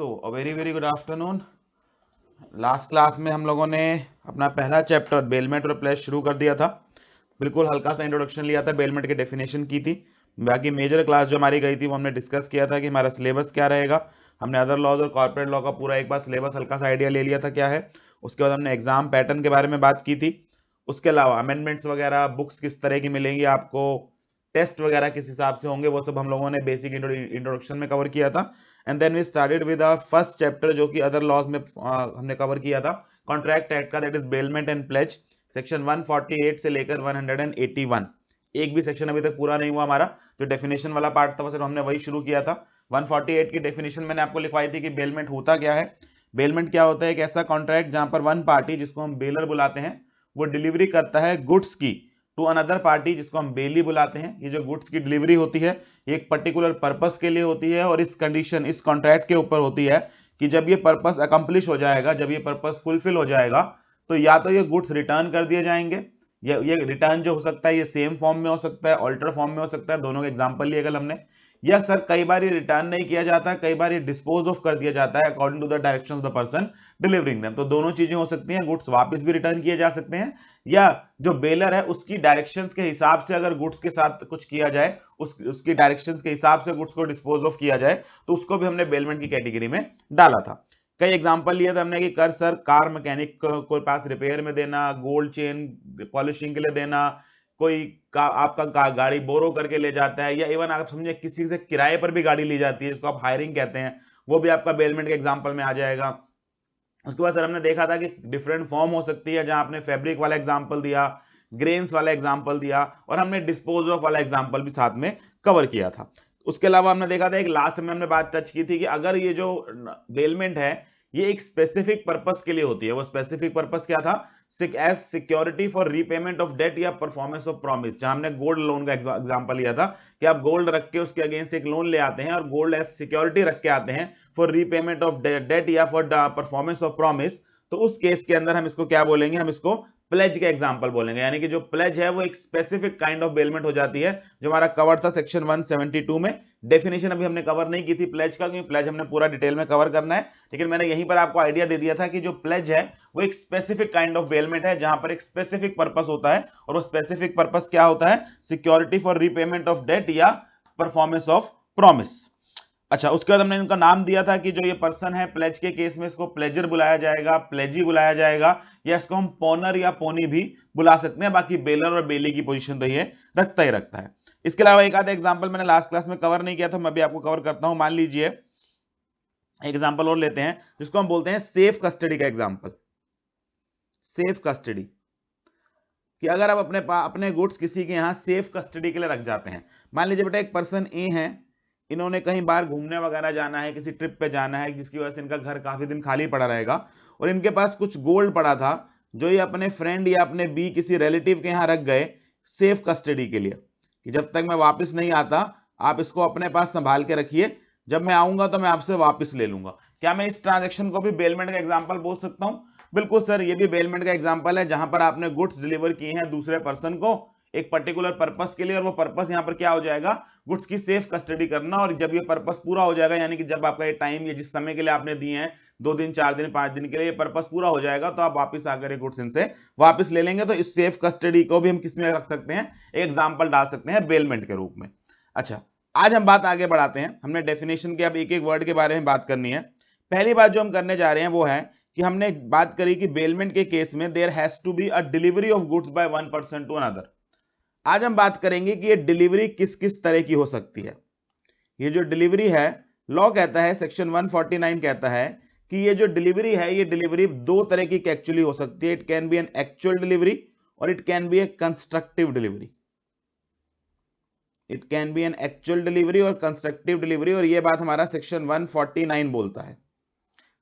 So a very very good afternoon. Last class में हम लोगों ने अपना पहला चैप्टर बेलमेंट और प्लेज शुरू कर दिया था। बिल्कुल हल्का सा इंट्रोडक्शन लिया था, बेलमेंट की डेफिनेशन की थी। बाकी मेजर क्लास जो हमारी गई थी वो हमने डिस्कस किया था कि हमारा सिलेबस क्या रहेगा। हमने अदर लॉज और कॉर्पोरेट लॉ का पूरा एक बार सिलेबस हल्का सा आइडिया ले लिया था क्या है। उसके बाद हमने एग्जाम पैटर्न के बारे में बात की थी। उसके अलावा अमेंडमेंट्स वगैरह, बुक्स किस तरह की मिलेंगी आपको, टेस्ट वगैरह किस हिसाब से होंगे, वो सब हम लोगों ने बेसिक इंट्रोडक्शन में कवर किया था। And then we started with our first chapter जो कि अदर लॉज में हमने कवर किया था, कॉन्ट्रैक्ट एक्ट का, that is bailment and pledge, section 148 से लेकर 181। एक भी सेक्शन अभी तक पूरा नहीं हुआ हमारा। जो डेफिनेशन वाला पार्ट था सिर्फ हमने वही शुरू किया था। 148 की डेफिनेशन मैंने आपको लिखवाई थी कि बेलमेंट होता क्या है। बेलमेंट क्या होता है? एक ऐसा कॉन्ट्रैक्ट जहां पर वन पार्टी, जिसको हम बेलर बुलाते हैं, वो डिलीवरी करता है गुड्स की टू अनदर पार्टी, जिसको हम बेली बुलाते हैं। ये जो गुड्स की डिलीवरी होती है ये एक पर्टिकुलर पर्पस के लिए होती है, और इस कंडीशन, इस कॉन्ट्रैक्ट के ऊपर होती है कि जब ये पर्पस अकम्प्लिश हो जाएगा, जब ये पर्पस फुलफिल हो जाएगा, तो या तो ये गुड्स रिटर्न कर दिए जाएंगे, ये रिटर्न जो हो सकता है ये सेम फॉर्म में हो सकता है, ऑल्टर फॉर्म में हो सकता है, दोनों के एग्जांपल लिए कल हमने। या सर कई बार ये रिटर्न नहीं किया जाता, कई बार ये डिस्पोज ऑफ कर दिया जाता है according to the direction of the person delivering them. तो दोनों चीजें हो सकती हैं, गुड्स वापस भी रिटर्न किए जा सकते हैं, या जो बेलर है उसकी डायरेक्शंस के हिसाब से अगर गुड्स के साथ कुछ किया जाए, उसकी डायरेक्शंस के हिसाब से गुड्स को डिस्पोज ऑफ किया जाए, तो उसको भी हमने बेलमेंट की कैटेगरी में डाला था। कई एग्जांपल लिए थे हमने कि कर सर कार मैकेनिक को पास रिपेयर में देना, गोल्ड चेन पॉलिशिंग के लिए देना, कोई आपका गाड़ी बोरो करके ले जाता है, या इवन आप समझे किसी से किराए पर भी गाड़ी ली जाती है, जिसको आप हायरिंग कहते हैं, वो भी आपका बेलमेंट के एग्जांपल में आ जाएगा। उसके बाद सर हमने देखा था कि डिफरेंट फॉर्म हो सकती है, जहां आपने फैब्रिक वाला एग्जांपल दिया, ग्रेन्स वाला एग्जांपल दिया, और हमने डिस्पोज ऑफ वाला एग्जांपल भी साथ में कवर किया था। उसके अलावा हमने देखा था, एक लास्ट में हमने बात टच की थी कि अगर ये जो बेलमेंट है ये एक स्पेसिफिक पर्पस के लिए होती है, वो स्पेसिफिक पर्पस क्या था? As security for repayment of debt या परफॉर्मेंस ऑफ प्रॉमिस। जहां हमने गोल्ड लोन का एग्जांपल लिया था कि आप गोल्ड रख के उसके अगेंस्ट एक लोन ले आते हैं और गोल्ड एज सिक्योरिटी रख के आते हैं फॉर रीपेमेंट ऑफ डेट या फॉर परफॉर्मेंस ऑफ प्रॉमिस। तो उस केस के अंदर हम इसको क्या बोलेंगे? हम इसको प्लेज के एग्जांपल बोलेंगे। यानी कि जो प्लेज है वो एक स्पेसिफिक काइंड ऑफ बेलमेंट हो जाती है, जो हमारा कवर था सेक्शन 172 में। डेफिनेशन अभी हमने कवर नहीं की थी प्लेज का, क्योंकि प्लेज हमने पूरा डिटेल में कवर करना है, लेकिन मैंने यहीं पर आपको आइडिया दे दिया था कि जो प्लेज है वो एक स्पेसिफिक काइंड ऑफ बेलमेंट है, जहां पर एक स्पेसिफिक पर्पस होता है, और वो स्पेसिफिक पर्पस क्या होता है? Security for repayment of debt या परफॉर्मेंस ऑफ प्रॉमिस। अच्छा, उसके बाद हमने इनका नाम दिया था कि जो ये पर्सन है प्लेज के केस में इसको प्लेजर बुलाया जाएगा, प्लेजी बुलाया जाएगा, या इसको हम पोनर या पोनी भी बुला सकते हैं। बाकी बेलर और बेली की पोजीशन तो ये रखता ही रखता है। इसके अलावा एक आधा एग्जांपल मैंने लास्ट क्लास में कवर नहीं किया था, मैं भी आपको कवर करता हूं। मान लीजिए एग्जांपल और लेते हैं, जिसको हम बोलते हैं सेफ कस्टडी का एग्जांपल। सेफ कस्टडी कि अगर आप अपने गुड्स किसी के यहां सेफ कस्टडी के लिए रख जाते हैं। मान लीजिए बेटा एक पर्सन ए है, इन्होंने कहीं बाहर घूमने वगैरह जाना है, किसी ट्रिप पे जाना है, जिसकी वजह से इनका घर काफी दिन खाली पड़ा रहेगा, और इनके पास कुछ गोल्ड पड़ा था जो ये अपने फ्रेंड या अपने बी किसी रिलेटिव के यहाँ रख गए सेफ कस्टडी के लिए, कि जब तक मैं वापस नहीं आता आप इसको अपने पास संभाल के रखिए, जब मैं आऊंगा तो मैं आपसे वापस ले लूंगा। क्या मैं इस ट्रांजेक्शन को भी बेलमेंट का एग्जाम्पल बोल सकता हूं? बिल्कुल सर, ये भी बेलमेंट का एग्जांपल है, जहां पर आपने गुड्स डिलीवर किए हैं दूसरे पर्सन को एक पर्टिकुलर पर्पस के लिए, और वो पर्पस यहां पर क्या हो जाएगा? गुड्स की सेफ कस्टडी करना। और जब ये पर्पस पूरा हो जाएगा, यानी कि जब आपका ये टाइम, ये जिस समय के लिए आपने दिए हैं, 2 दिन 4 दिन 5 दिन के लिए, ये पर्पस पूरा हो जाएगा, तो आप वापस आकर ये गुड्स इनसे वापस ले लेंगे। तो इस सेफ कस्टडी को भी हम किस में रख सकते हैं? एक एग्जाम्पल डाल सकते हैं बेलमेंट के रूप में। अच्छा, आज हम बात आगे बढ़ाते हैं। हमने डेफिनेशन के अब एक एक वर्ड के बारे में बात करनी है। पहली बात जो हम करने जा रहे हैं वो है कि हमने बात करी कि बेलमेंट के केस में there has to be a delivery of goods by one person to another. आज हम बात करेंगे कि ये डिलीवरी किस किस तरह की हो सकती है। ये जो डिलीवरी है, लॉ कहता है, सेक्शन 149 कहता है कि ये जो डिलीवरी है, ये डिलीवरी 2 तरह की एक्चुअली हो सकती है। It can be an actual delivery और it can be a constructive delivery. It can be an actual delivery और कंस्ट्रक्टिव डिलीवरी, और ये बात हमारा सेक्शन 149 बोलता है।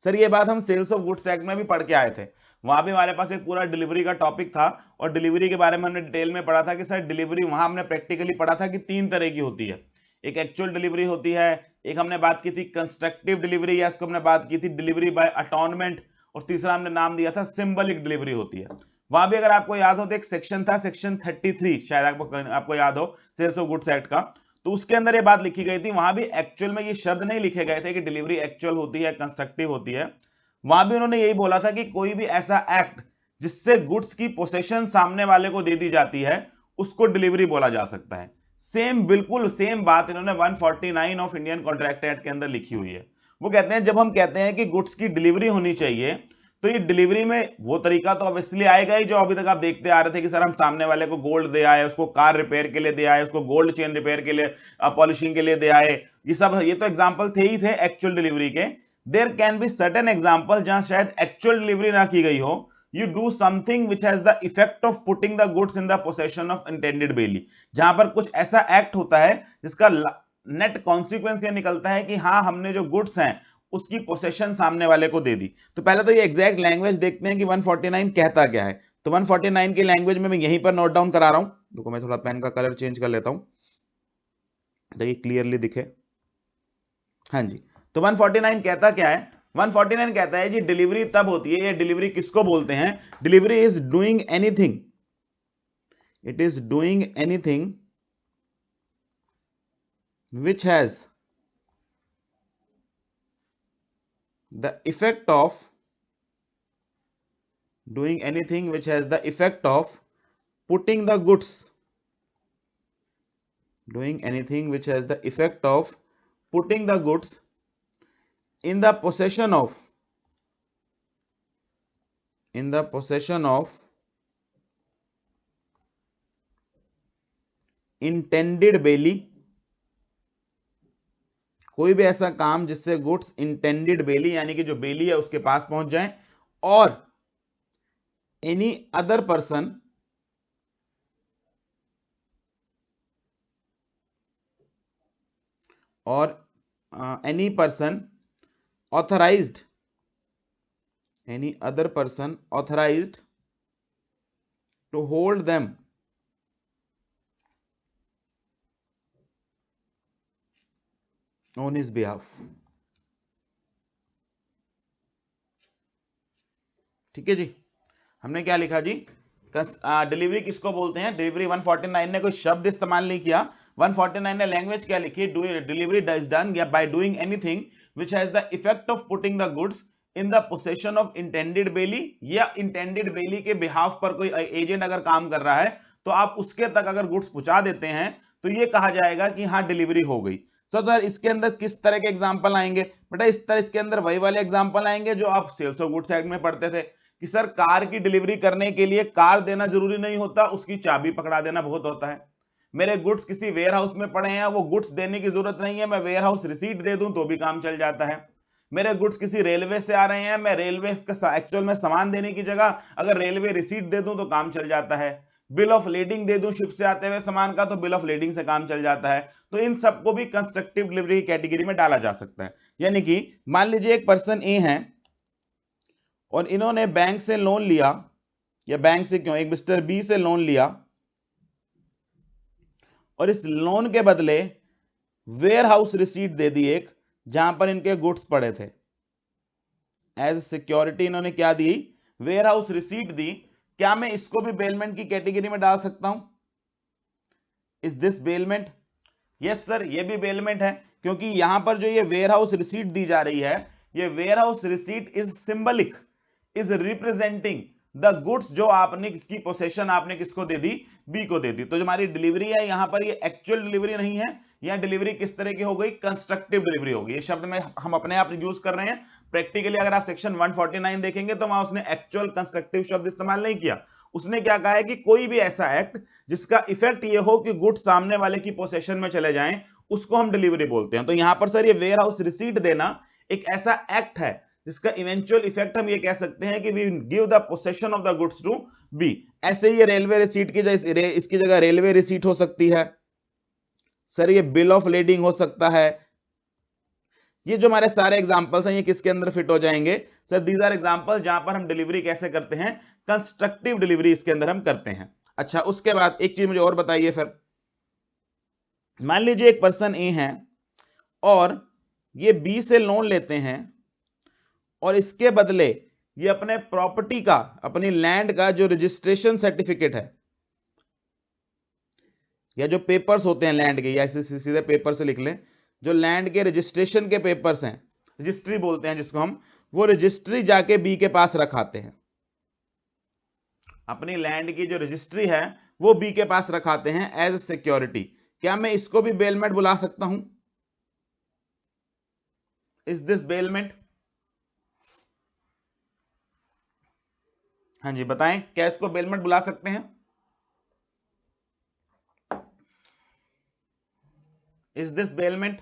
सर ये बात हम सेल्स ऑफ गुड्स एक्ट में भी पढ़ के आए थे, वहां भी हमारे पास एक पूरा डिलीवरी का टॉपिक था, और डिलीवरी के बारे में हमने डिटेल में पढ़ा था कि सर डिलीवरी, वहां हमने प्रैक्टिकली पढ़ा था कि 3 तरह की होती है। एक एक्चुअल डिलीवरी होती है, एक हमने बात की थी कंस्ट्रक्टिव डिलीवरी, या इसको हमने बात की थी डिलीवरी बाय अटॉर्नमेंट, और तीसरा हमने नाम दिया था सिंबलिक डिलीवरी होती है। वहां भी अगर आपको याद हो तो एक सेक्शन था, सेक्शन 33, शायद आपको याद हो, सेल्स ऑफ गुड्स एक्ट का। तो उसके अंदर ये बात लिखी गई थी, वहां भी एक्चुअल में ये शब्द नहीं लिखे गए थे कि डिलीवरी एक्चुअल होती है कंस्ट्रक्टिव होती है, वहां भी उन्होंने यही बोला था कि कोई भी ऐसा एक्ट जिससे गुड्स की पोसेशन सामने वाले को दे दी जाती है उसको डिलीवरी बोला जा सकता है। सेम, बिल्कुल सेम बात इन्होंने 149 ऑफ इंडियन कॉन्ट्रैक्ट एक्ट के अंदर लिखी हुई है। वो कहते हैं जब हम कहते हैं कि गुड्स की डिलीवरी होनी चाहिए, तो ये डिलीवरी में वो तरीका तो ऑब्वियसली आएगा ही जो अभी तक आप देखते आ रहे थे कि सर हम सामने वाले को गोल्ड दे आए, उसको कार रिपेयर के लिए दे आए, उसको गोल्ड चेन रिपेयर के लिए पॉलिशिंग के लिए दे आए, ये तो एग्जांपल थे ही थे एक्चुअल डिलीवरी के। There can be certain example जहां शायद एक्चुअल डिलीवरी ना की गई हो, you do something which has the effect of putting the goods in the possession of intended bailey, जहां पर कुछ ऐसा एक्ट होता है जिसका नेट कॉन्सिक्वेंस ये निकलता है कि हाँ हमने जो गुड्स हैं उसकी पोसेशन सामने वाले को दे दी। तो पहले तो ये एग्जैक्ट लैंग्वेज देखते हैं कि 149 कहता क्या है। तो 149 की लैंग्वेज में मैं यहीं पर नोट डाउन करा रहा हूं, देखो मैं थोड़ा पेन का कलर चेंज कर लेता हूं ताकि क्लियरली दिखे। हाँ जी, तो 149 कहता क्या है? 149 कहता है जी डिलीवरी तब होती है, या डिलीवरी किसको बोलते हैं? Delivery is doing anything, it is doing anything which has the effect of doing anything which has the effect of putting the goods, doing anything which has the effect of putting the goods in the possession of, in the possession of intended bailey, कोई भी ऐसा काम जिससे goods intended बेली यानी कि जो बेली है उसके पास पहुंच जाए, और एनी अदर पर्सन, और any person authorised, any other person authorised to hold them on his behalf. ठीक है जी, हमने क्या लिखा जी? डिलीवरी किसको बोलते हैं? डिलीवरी 149 ने कोई शब्द इस्तेमाल नहीं किया, 149 ने लैंग्वेज क्या लिखी? Delivery is done by doing anything which has the effect of putting the goods in the possession of intended bailee, या इंटेंडेड बेली के बिहाफ पर कोई एजेंट अगर काम कर रहा है तो आप उसके तक अगर गुड्स पहुंचा देते हैं तो ये कहा जाएगा कि हाँ डिलीवरी हो गई। तो सर इसके अंदर किस तरह के एग्जाम्पल आएंगे? बेटा इसके अंदर वही वाले एग्जाम्पल आएंगे जो आप सेल्स ऑफ गुड्स एक्ट में पढ़ते थे कि सर कार की डिलीवरी करने के लिए कार देना जरूरी नहीं होता, उसकी चाबी पकड़ा देना बहुत होता है। मेरे गुड्स किसी वेयर हाउस में पड़े हैं, वो गुड्स देने की जरूरत नहीं है, मैं वेयर हाउस रिसीट दे दूं तो भी काम चल जाता है। मेरे गुड्स किसी रेलवे से आ रहे हैं, मैं रेलवे का एक्चुअल में सामान देने की जगह अगर रेलवे रिसीट दे दूं तो काम चल जाता है। बिल ऑफ लेडिंग दे दूं शिप से आते हुए सामान का तो बिल ऑफ लेडिंग से काम चल जाता है। तो इन सबको भी कंस्ट्रक्टिव डिलीवरी कैटेगरी में डाला जा सकता है। यानी कि मान लीजिए एक पर्सन ए है और इन्होंने बैंक से लोन लिया, या बैंक से क्यों, एक मिस्टर बी से लोन लिया, और इस लोन के बदले वेयर हाउस रिसीट दे दी एक, जहां पर इनके गुड्स पड़े थे। एज सिक्योरिटी इन्होंने क्या दी? वेयर हाउस रिसीट दी। क्या मैं इसको भी बेलमेंट की कैटेगरी में डाल सकता हूं? Is this bailment? Yes sir, ये भी बेलमेंट है, क्योंकि यहां पर जो ये वेयर हाउस रिसीट दी जा रही है, ये warehouse receipt is symbolic, is representing the goods जो आपने किसकी पोसेशन आपने किसको दे दी? बी को दे दी। तो जो हमारी डिलीवरी है यहां पर ये एक्चुअल डिलीवरी नहीं है, यहां डिलीवरी किस तरह की हो गई? कंस्ट्रक्टिव डिलीवरी हो गई। ये शब्द में हम अपने आप यूज कर रहे हैं, प्रैक्टिकली अगर आप सेक्शन 149 देखेंगे तो वहां उसने एक्चुअल कंस्ट्रक्टिव शब्द इस्तेमाल नहीं किया। उसने क्या कहा है कि कोई भी ऐसा एक्ट जिसका इफेक्ट ये हो कि गुड्स सामने वाले की पोसेशन में चले जाएं, उसको हम डिलीवरी बोलते हैं। तो यहां पर सर ये वेयर हाउस रिसीट देना एक ऐसा एक्ट है जिसका इवेंचुअल इफेक्ट हम ये कह सकते हैं कि we give the possession of the goods to B. ऐसे ही ये रेलवे रिसीट की जगह, इसकी जगह रेलवे रिसीट हो सकती है सर, ये बिल ऑफ लेडिंग हो सकता है। ये जो हमारे सारे एग्जांपल्स हैं ये किसके अंदर फिट हो जाएंगे? सर दीज आर एग्जांपल जहां पर हम डिलीवरी कैसे करते हैं? कंस्ट्रक्टिव डिलीवरी इसके अंदर हम करते हैं। अच्छा, उसके बाद एक चीज मुझे और बताइए फिर, मान लीजिए एक पर्सन ए है और ये बी से लोन लेते हैं, और इसके बदले ये अपने प्रॉपर्टी का, अपनी लैंड का जो रजिस्ट्रेशन सर्टिफिकेट है, या जो पेपर्स होते हैं लैंड के, या सीधे पेपर से लिख लें, जो लैंड के रजिस्ट्रेशन के पेपर्स हैं, रजिस्ट्री बोलते हैं जिसको हम, वो रजिस्ट्री जाके बी के पास रखाते हैं। अपनी लैंड की जो रजिस्ट्री है वो बी के पास रखाते हैं एज सिक्योरिटी। क्या मैं इसको भी बेलमेंट बुला सकता हूं? Is this bailment? हाँ जी बताएं, क्या इसको बेलमेंट बुला सकते हैं? Is this bailment?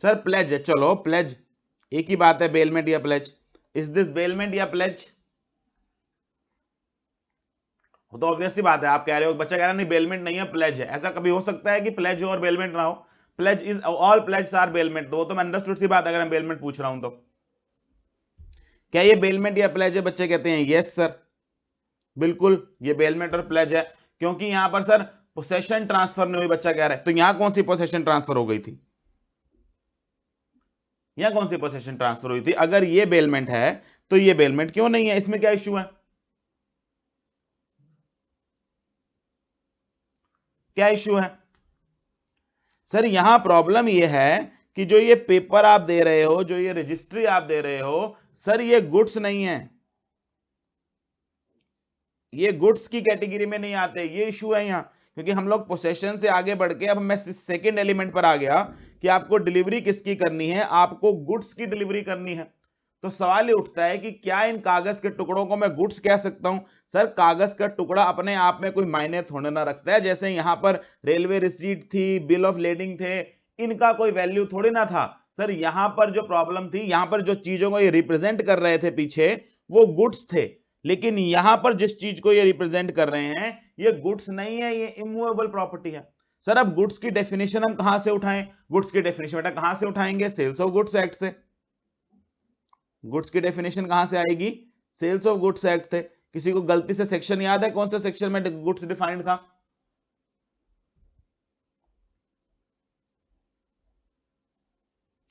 Sir pledge है, चलो प्लेज एक ही बात है, बेलमेंट या प्लेज। इज दिस बेलमेंट या प्लेज? वो तो ऑब्वियस सी बात है, आप कह रहे हो, बच्चा कह रहा है नहीं बेलमेंट नहीं है प्लेज है। ऐसा कभी हो सकता है कि प्लेज हो और बेलमेंट ना हो? Pledge is, all pledge are bailment. तो वो तो मैं अंडरस्टूड सी बात है, अगर मैं बेलमेंट पूछ रहा हूं तो। क्या ये बेलमेंट या प्लेज है? बच्चे कहते हैं यस सर, बिल्कुल ये बेलमेंट और प्लेज है, क्योंकि यहां पर सर पोसेशन ट्रांसफर नहीं हुई। बच्चा कह रहा है तो यहां कौन सी पोसेशन ट्रांसफर हो गई थी? यहां कौन सी पोसेशन ट्रांसफर हुई थी? अगर ये बेलमेंट है तो ये बेलमेंट क्यों नहीं है? इसमें क्या इश्यू है? क्या इश्यू है? सर यहां प्रॉब्लम ये है कि जो ये पेपर आप दे रहे हो, जो ये रजिस्ट्री आप दे रहे हो, सर ये गुड्स नहीं है, ये गुड्स की कैटेगरी में नहीं आते। ये इशू है यहाँ, क्योंकि हम लोग पोसेशन से आगे बढ़ के अब मैं सेकंड एलिमेंट पर आ गया कि आपको डिलीवरी किसकी करनी है? आपको गुड्स की डिलीवरी करनी है। तो सवाल ये उठता है कि क्या इन कागज के टुकड़ों को मैं गुड्स कह सकता हूं? सर कागज का टुकड़ा अपने आप में कोई मायने थोड़ा ना रखता है। जैसे यहां पर रेलवे रिसीट थी, बिल ऑफ लेडिंग थे, इनका कोई वैल्यू थोड़ी ना था। सर यहां पर जो प्रॉब्लम थी, यहां पर जो चीजों को ये रिप्रेजेंट कर रहे थे पीछे, वो गुड्स थे। लेकिन यहां पर जिस चीज को ये रिप्रेजेंट कर रहे हैं, ये गुड्स नहीं है, ये इमूवेबल प्रॉपर्टी है। सर अब गुड्स की डेफिनेशन हम कहां से उठाएं? गुड्स की डेफिनेशन बेटा कहां से उठाएंगे? सेल्स ऑफ गुड्स एक्ट से। गुड्स की डेफिनेशन कहां से आएगी? सेल्स ऑफ गुड्स एक्ट थे। किसी को गलती से सेक्शन याद है? कौन सा सेक्शन में गुड्स डिफाइंड था?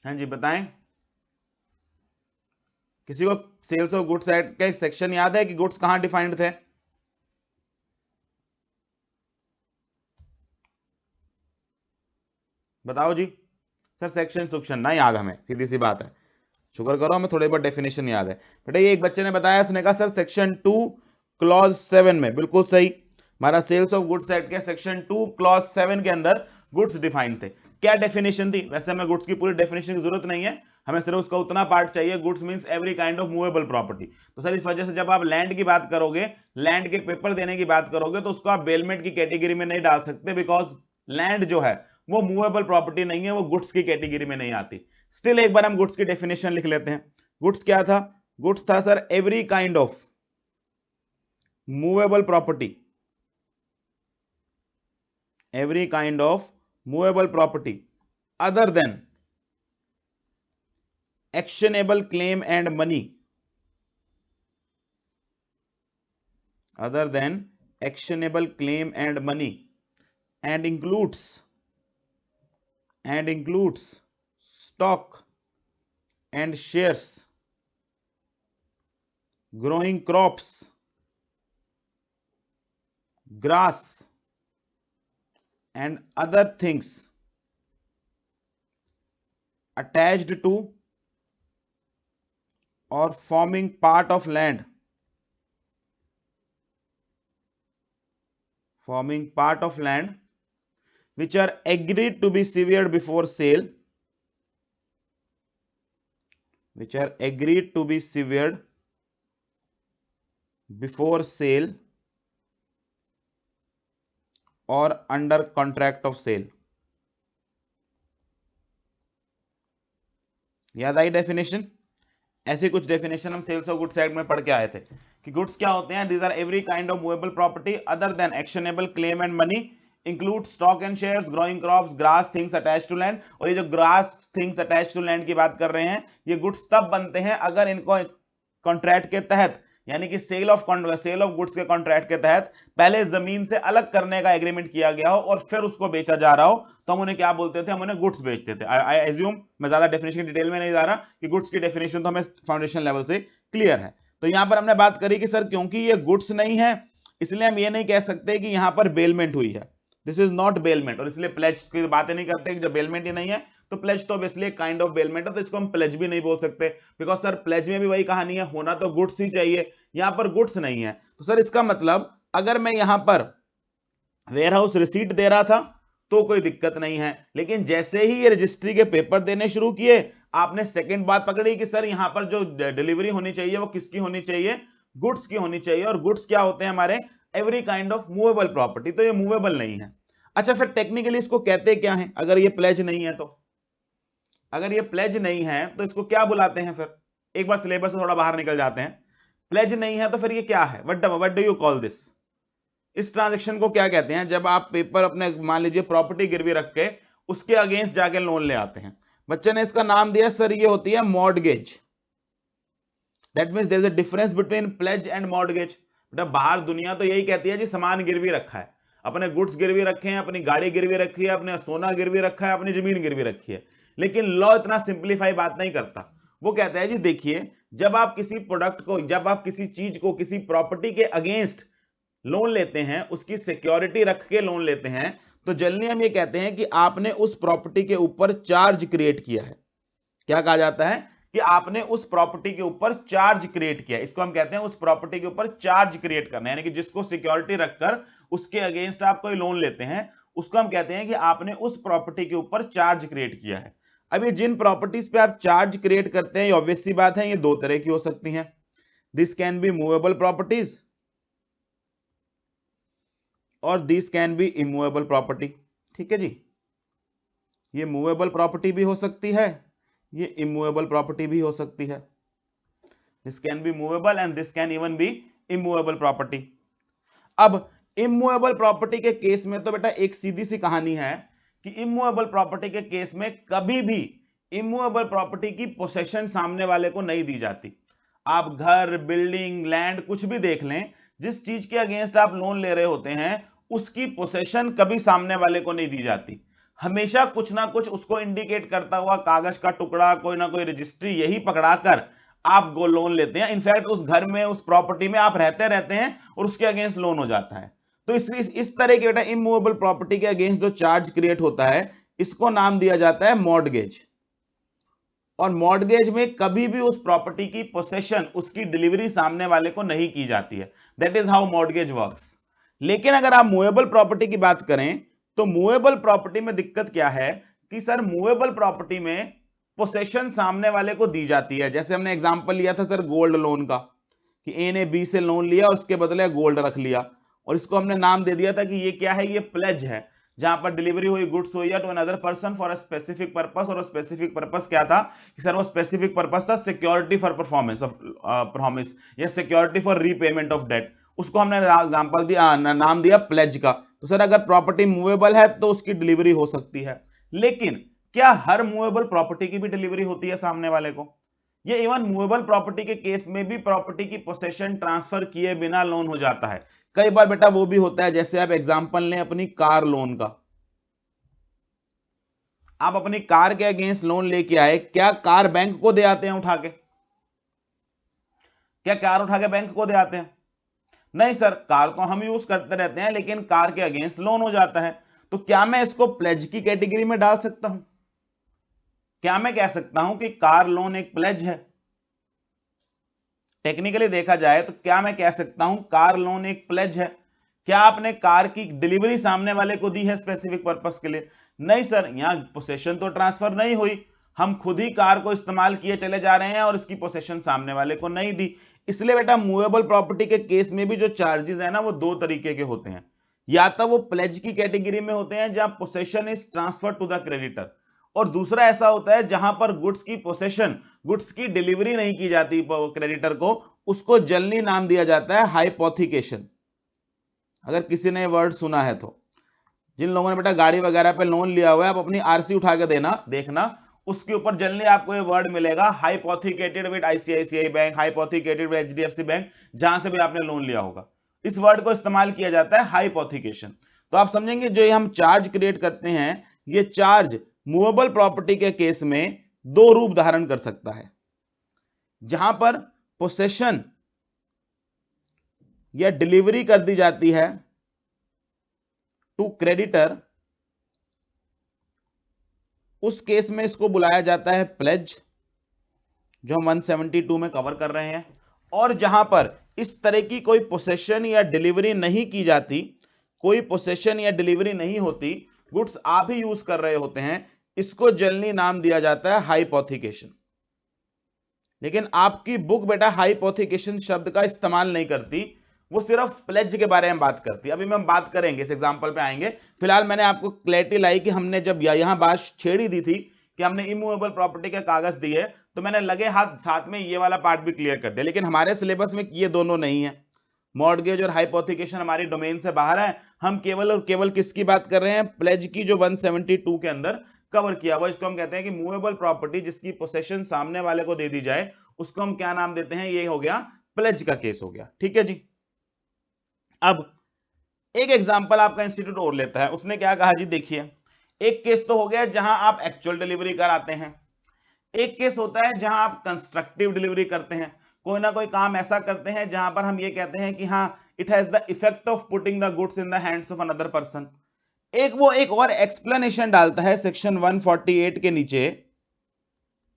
हाँ जी बताएं, किसी को सेल्स ऑफ गुड्स एक्ट का एक सेक्शन याद है कि गुड्स कहां डिफाइंड थे? बताओ जी। सर सेक्शन सुक्शन ना याद, हमें सीधी सी बात है, शुक्र करो हमें थोड़े बहुत डेफिनेशन याद है। बेटा ये एक बच्चे ने बताया, उसने कहा सर सेक्शन 2 क्लॉज 7 में, बिल्कुल सही, हमारा सेल्स ऑफ गुड्स एक्ट के सेक्शन 2 क्लॉज 7 के अंदर गुड्स डिफाइंड थे। क्या डेफिनेशन थी? वैसे हमें गुड्स की पूरी डेफिनेशन की जरूरत नहीं है, हमें सिर्फ उसका उतना पार्ट चाहिए, goods means every kind of movable property. तो सर इस वजह से जब आप लैंड की बात करोगे, लैंड के पेपर देने की बात करोगे, तो उसको आप बेलमेंट की कैटेगरी में नहीं डाल सकते, बिकॉज लैंड जो है वो मूवेबल प्रॉपर्टी नहीं है, वो गुड्स की कैटेगरी में नहीं आती। स्टिल एक बार हम गुड्स की डेफिनेशन लिख लेते हैं। गुड्स क्या था? गुड्स था sir every kind of movable property, every kind of movable property other than actionable claim and money, other than actionable claim and money, and includes stock and shares, growing crops, grass and other things attached to or forming part of land, which are agreed to be severed before sale, और under contract of cell. याद आई definition? ऐसी कुछ definition हम sales of goods act में पढ़ के आए थे कि गुड्स क्या होते हैं? These are every kind of movable property other than actionable claim and money, include stock and shares, growing crops, grass, things attached to land. और ये जो grass, things attached to land की बात कर रहे हैं, ये गुड्स तब बनते हैं अगर इनको कॉन्ट्रैक्ट के तहत, यानी कि सेल ऑफ गुड्स के कॉन्ट्रैक्ट के तहत पहले जमीन से अलग करने का एग्रीमेंट किया गया हो और फिर उसको बेचा जा रहा हो, तो हम उन्हें क्या बोलते थे? हम उन्हें गुड्स बेचते थे। आई एज्यूम, मैं ज्यादा डेफिनेशन डिटेल में नहीं जा रहा, कि गुड्स की डेफिनेशन तो हमें फाउंडेशन लेवल से क्लियर है। तो यहां पर हमने बात करी कि सर क्योंकि ये गुड्स नहीं है, इसलिए हम ये नहीं कह सकते कि यहां पर बेलमेंट हुई है, दिस इज नॉट बेलमेंट। और इसलिए प्लेज की बातें नहीं करते कि जब बेलमेंट ही नहीं है तो प्लेज तो ऑब्वियसली एक काइंड ऑफ बेलमेंट है, तो इसको हम प्लेज भी नहीं बोल सकते, बिकॉज सर प्लेज में भी वही कहानी है, होना तो गुड्स ही चाहिए, यहां पर गुड्स नहीं है। तो सर इसका मतलब अगर मैं यहां पर वेयर हाउस रिसीट दे रहा था तो कोई दिक्कत नहीं है, लेकिन जैसे ही ये रजिस्ट्री के पेपर देने शुरू किए आपने सेकंड बात पकड़ी कि सर यहां पर जो डिलीवरी होनी चाहिए वो किसकी होनी चाहिए, गुड्स की होनी चाहिए। और गुड्स क्या होते हैं हमारे, every kind of movable property, तो ये मूवेबल नहीं है। अच्छा फिर टेक्निकली इसको कहते क्या है, अगर ये प्लेज नहीं है तो, अगर ये प्लेज नहीं है तो इसको क्या बुलाते हैं फिर, एक बार सिलेबस से थोड़ा बाहर निकल जाते हैं। प्लेज नहीं है तो फिर ये क्या है, what do you call this, इस ट्रांजैक्शन को क्या कहते हैं, जब आप पेपर अपने मान लीजिए प्रॉपर्टी गिरवी रख के उसके अगेंस्ट जाके लोन ले आते हैं। बच्चे ने इसका नाम दिया सर ये होती है mortgage. That means there is a difference between pledge and mortgage. बेटा बाहर दुनिया तो यही कहती है जी सामान गिरवी रखा है, अपने गुड्स गिरवी रखे हैं, अपनी गाड़ी गिरवी रखी है, अपने सोना गिरवी रखा है, अपनी जमीन गिरवी रखी है। लेकिन लॉ इतना सिंप्लीफाई बात नहीं करता, वो कहता है जी देखिए जब आप किसी प्रोडक्ट को, जब आप किसी चीज को, किसी प्रॉपर्टी के अगेंस्ट लोन लेते हैं, उसकी सिक्योरिटी रख के लोन लेते हैं, तो जनरली हम ये कहते हैं कि आपने उस प्रॉपर्टी के ऊपर चार्ज क्रिएट किया है। क्या कहा जाता है कि आपने उस प्रॉपर्टी के ऊपर चार्ज क्रिएट किया, इसको हम कहते हैं उस प्रॉपर्टी के ऊपर चार्ज क्रिएट करना, यानी कि जिसको सिक्योरिटी रखकर उसके अगेंस्ट आप कोई लोन लेते हैं उसको हम कहते हैं कि आपने उस प्रॉपर्टी के ऊपर चार्ज क्रिएट किया है। अब ये जिन प्रॉपर्टीज पे आप चार्ज क्रिएट करते हैं, ये ऑब्वियस सी बात है ये दो तरह की हो सकती हैं, this can be movable properties और this can be immovable property. ठीक है जी, ये मूवेबल प्रॉपर्टी भी हो सकती है, ये इमूवेबल प्रॉपर्टी भी हो सकती है, this can be movable and this can even be immovable property. अब इमूवेबल प्रॉपर्टी के केस में तो बेटा एक सीधी सी कहानी है कि इमूवेबल प्रॉपर्टी के केस में कभी भी इमूवेबल प्रॉपर्टी की पोसेशन सामने वाले को नहीं दी जाती। आप घर, बिल्डिंग, लैंड कुछ भी देख लें, जिस चीज के अगेंस्ट आप लोन ले रहे होते हैं उसकी पोसेशन कभी सामने वाले को नहीं दी जाती। हमेशा कुछ ना कुछ उसको इंडिकेट करता हुआ कागज का टुकड़ा, कोई ना कोई रजिस्ट्री, यही पकड़ाकर आप लोन लेते हैं। इनफैक्ट उस घर में, उस प्रॉपर्टी में आप रहते हैं और उसके अगेंस्ट लोन हो जाता है। तो इस तरह के बेटा इमूवेबल प्रॉपर्टी के अगेंस्ट जो चार्ज क्रिएट होता है इसको नाम दिया जाता है मॉर्टगेज। और मॉर्टगेज में कभी भी उस प्रॉपर्टी की पोसेशन, उसकी डिलीवरी सामने वाले को नहीं की जाती है। That is how mortgage works. लेकिन अगर आप मूवेबल प्रॉपर्टी की बात करें तो मूवेबल प्रॉपर्टी में दिक्कत क्या है कि सर मूवेबल प्रॉपर्टी में पोसेशन सामने वाले को दी जाती है। जैसे हमने एग्जांपल लिया था सर गोल्ड लोन का, कि ए ने बी से लोन लिया और उसके बदले गोल्ड रख लिया, और इसको हमने नाम दे दिया था कि ये क्या है, ये प्लेज है, जहां पर डिलीवरी हुई गुड्स हुई to another person for a specific purpose. और स्पेसिफिक पर्पस क्या था कि सर वो स्पेसिफिक पर्पस था security for performance of promise या security for repayment of debt. उसको हमने एग्जांपल दिया, नाम दिया प्लेज का। तो सर अगर प्रॉपर्टी मूवेबल है तो उसकी डिलीवरी हो सकती है, लेकिन क्या हर मूवेबल प्रॉपर्टी की भी डिलीवरी होती है सामने वाले को? ये इवन मूवेबल प्रॉपर्टी के केस में भी प्रॉपर्टी की पोसेशन ट्रांसफर किए बिना लोन हो जाता है। कई बार बेटा वो भी होता है, जैसे आप एग्जांपल लें अपनी कार लोन का, आप अपनी कार के अगेंस्ट लोन लेके आए, क्या कार बैंक को दे आते हैं उठा के? क्या कार उठा के बैंक को दे आते हैं? नहीं सर, कार तो हम यूज करते रहते हैं, लेकिन कार के अगेंस्ट लोन हो जाता है। तो क्या मैं इसको प्लेज की कैटेगरी में डाल सकता हूं? क्या मैं कह सकता हूं कि कार लोन एक प्लेज है? टेक्निकली देखा जाए तो क्या मैं कह सकता हूं कार लोन एक प्लेज है? क्या आपने कार की डिलीवरी सामने वाले को दी है स्पेसिफिक पर्पस के लिए? नहीं सर, यहां पोसेशन तो ट्रांसफर नहीं हुई, हम खुद ही कार को इस्तेमाल किए चले जा रहे हैं और इसकी पोसेशन सामने वाले को नहीं दी। इसलिए बेटा मूवेबल प्रॉपर्टी के केस में भी जो चार्जेस है ना वो दो तरीके के होते हैं, या तो वो प्लेज की कैटेगरी में होते हैं जहां possession is transfer to the creditor, और दूसरा ऐसा होता है जहां पर गुड्स की पोसेशन, गुड्स की डिलीवरी नहीं की जाती क्रेडिटर को, उसको जनरली नाम दिया जाता है हाइपोथिकेशन। अगर किसी ने वर्ड सुना है तो, जिन लोगों ने बेटा गाड़ी वगैरह पे लोन लिया हुआ है, आप अपनी आरसी उठा के देना देखना, उसके ऊपर जनरली आपको ये वर्ड मिलेगा hypothecated with ICICI bank, hypothecated with HDFC bank, जहां से भी आपने लोन लिया होगा, इस वर्ड को इस्तेमाल किया जाता है हाइपोथिकेशन। तो आप समझेंगे जो हम चार्ज क्रिएट करते हैं, ये चार्ज मूवेबल प्रॉपर्टी के केस में दो रूप धारण कर सकता है, जहां पर पोसेशन या डिलीवरी कर दी जाती है टू क्रेडिटर, उस केस में इसको बुलाया जाता है प्लेज, जो हम 172 में कवर कर रहे हैं। और जहां पर इस तरह की कोई पोसेशन या डिलीवरी नहीं की जाती, कोई पोसेशन या डिलीवरी नहीं होती, गुड्स आप ही यूज कर रहे होते हैं, इसको जनरली नाम दिया जाता है हाइपोथिकेशन। लेकिन आपकी बुक बेटा हाइपोथिकेशन शब्द का इस्तेमाल नहीं करती, वो सिर्फ प्लेज के बारे में बात करती है। अभी हम बात करेंगे, इस एग्जांपल पे आएंगे। फिलहाल मैंने आपको क्लैरिटी लाई कि हमने जब यहां बात छेड़ी दी थी कि हमने इमूवेबल प्रॉपर्टी के कागज दिए, तो मैंने लगे हाथ साथ में ये वाला पार्ट भी क्लियर कर दिया। लेकिन हमारे सिलेबस में ये दोनों नहीं है, मॉर्गेज और हाइपोथिकेशन हमारी डोमेन से बाहर है। हम केवल और केवल किसकी बात कर रहे हैं? प्लेज की, जो 172 के अंदर कवर किया हुआ। इसको हम कहते हैं कि मूवेबल प्रॉपर्टी जिसकी पोसेशन सामने वाले को दे दी जाए, उसको हम क्या नाम देते हैं? ये हो गया प्लेज का केस हो गया। ठीक है जी। अब एक एग्जांपल आपका इंस्टीट्यूट और लेता है। उसने क्या कहा जी, देखिए, एक केस तो हो गया जहां आप एक्चुअल डिलीवरी कराते हैं, एक केस होता है जहां आप कंस्ट्रक्टिव डिलीवरी करते हैं, कोई ना कोई काम ऐसा करते हैं जहां पर हम ये कहते हैं कि हाँ, it has the effect of putting the goods in the hands of another person. एक और एक्सप्लेनेशन डालता है सेक्शन 148 के नीचे,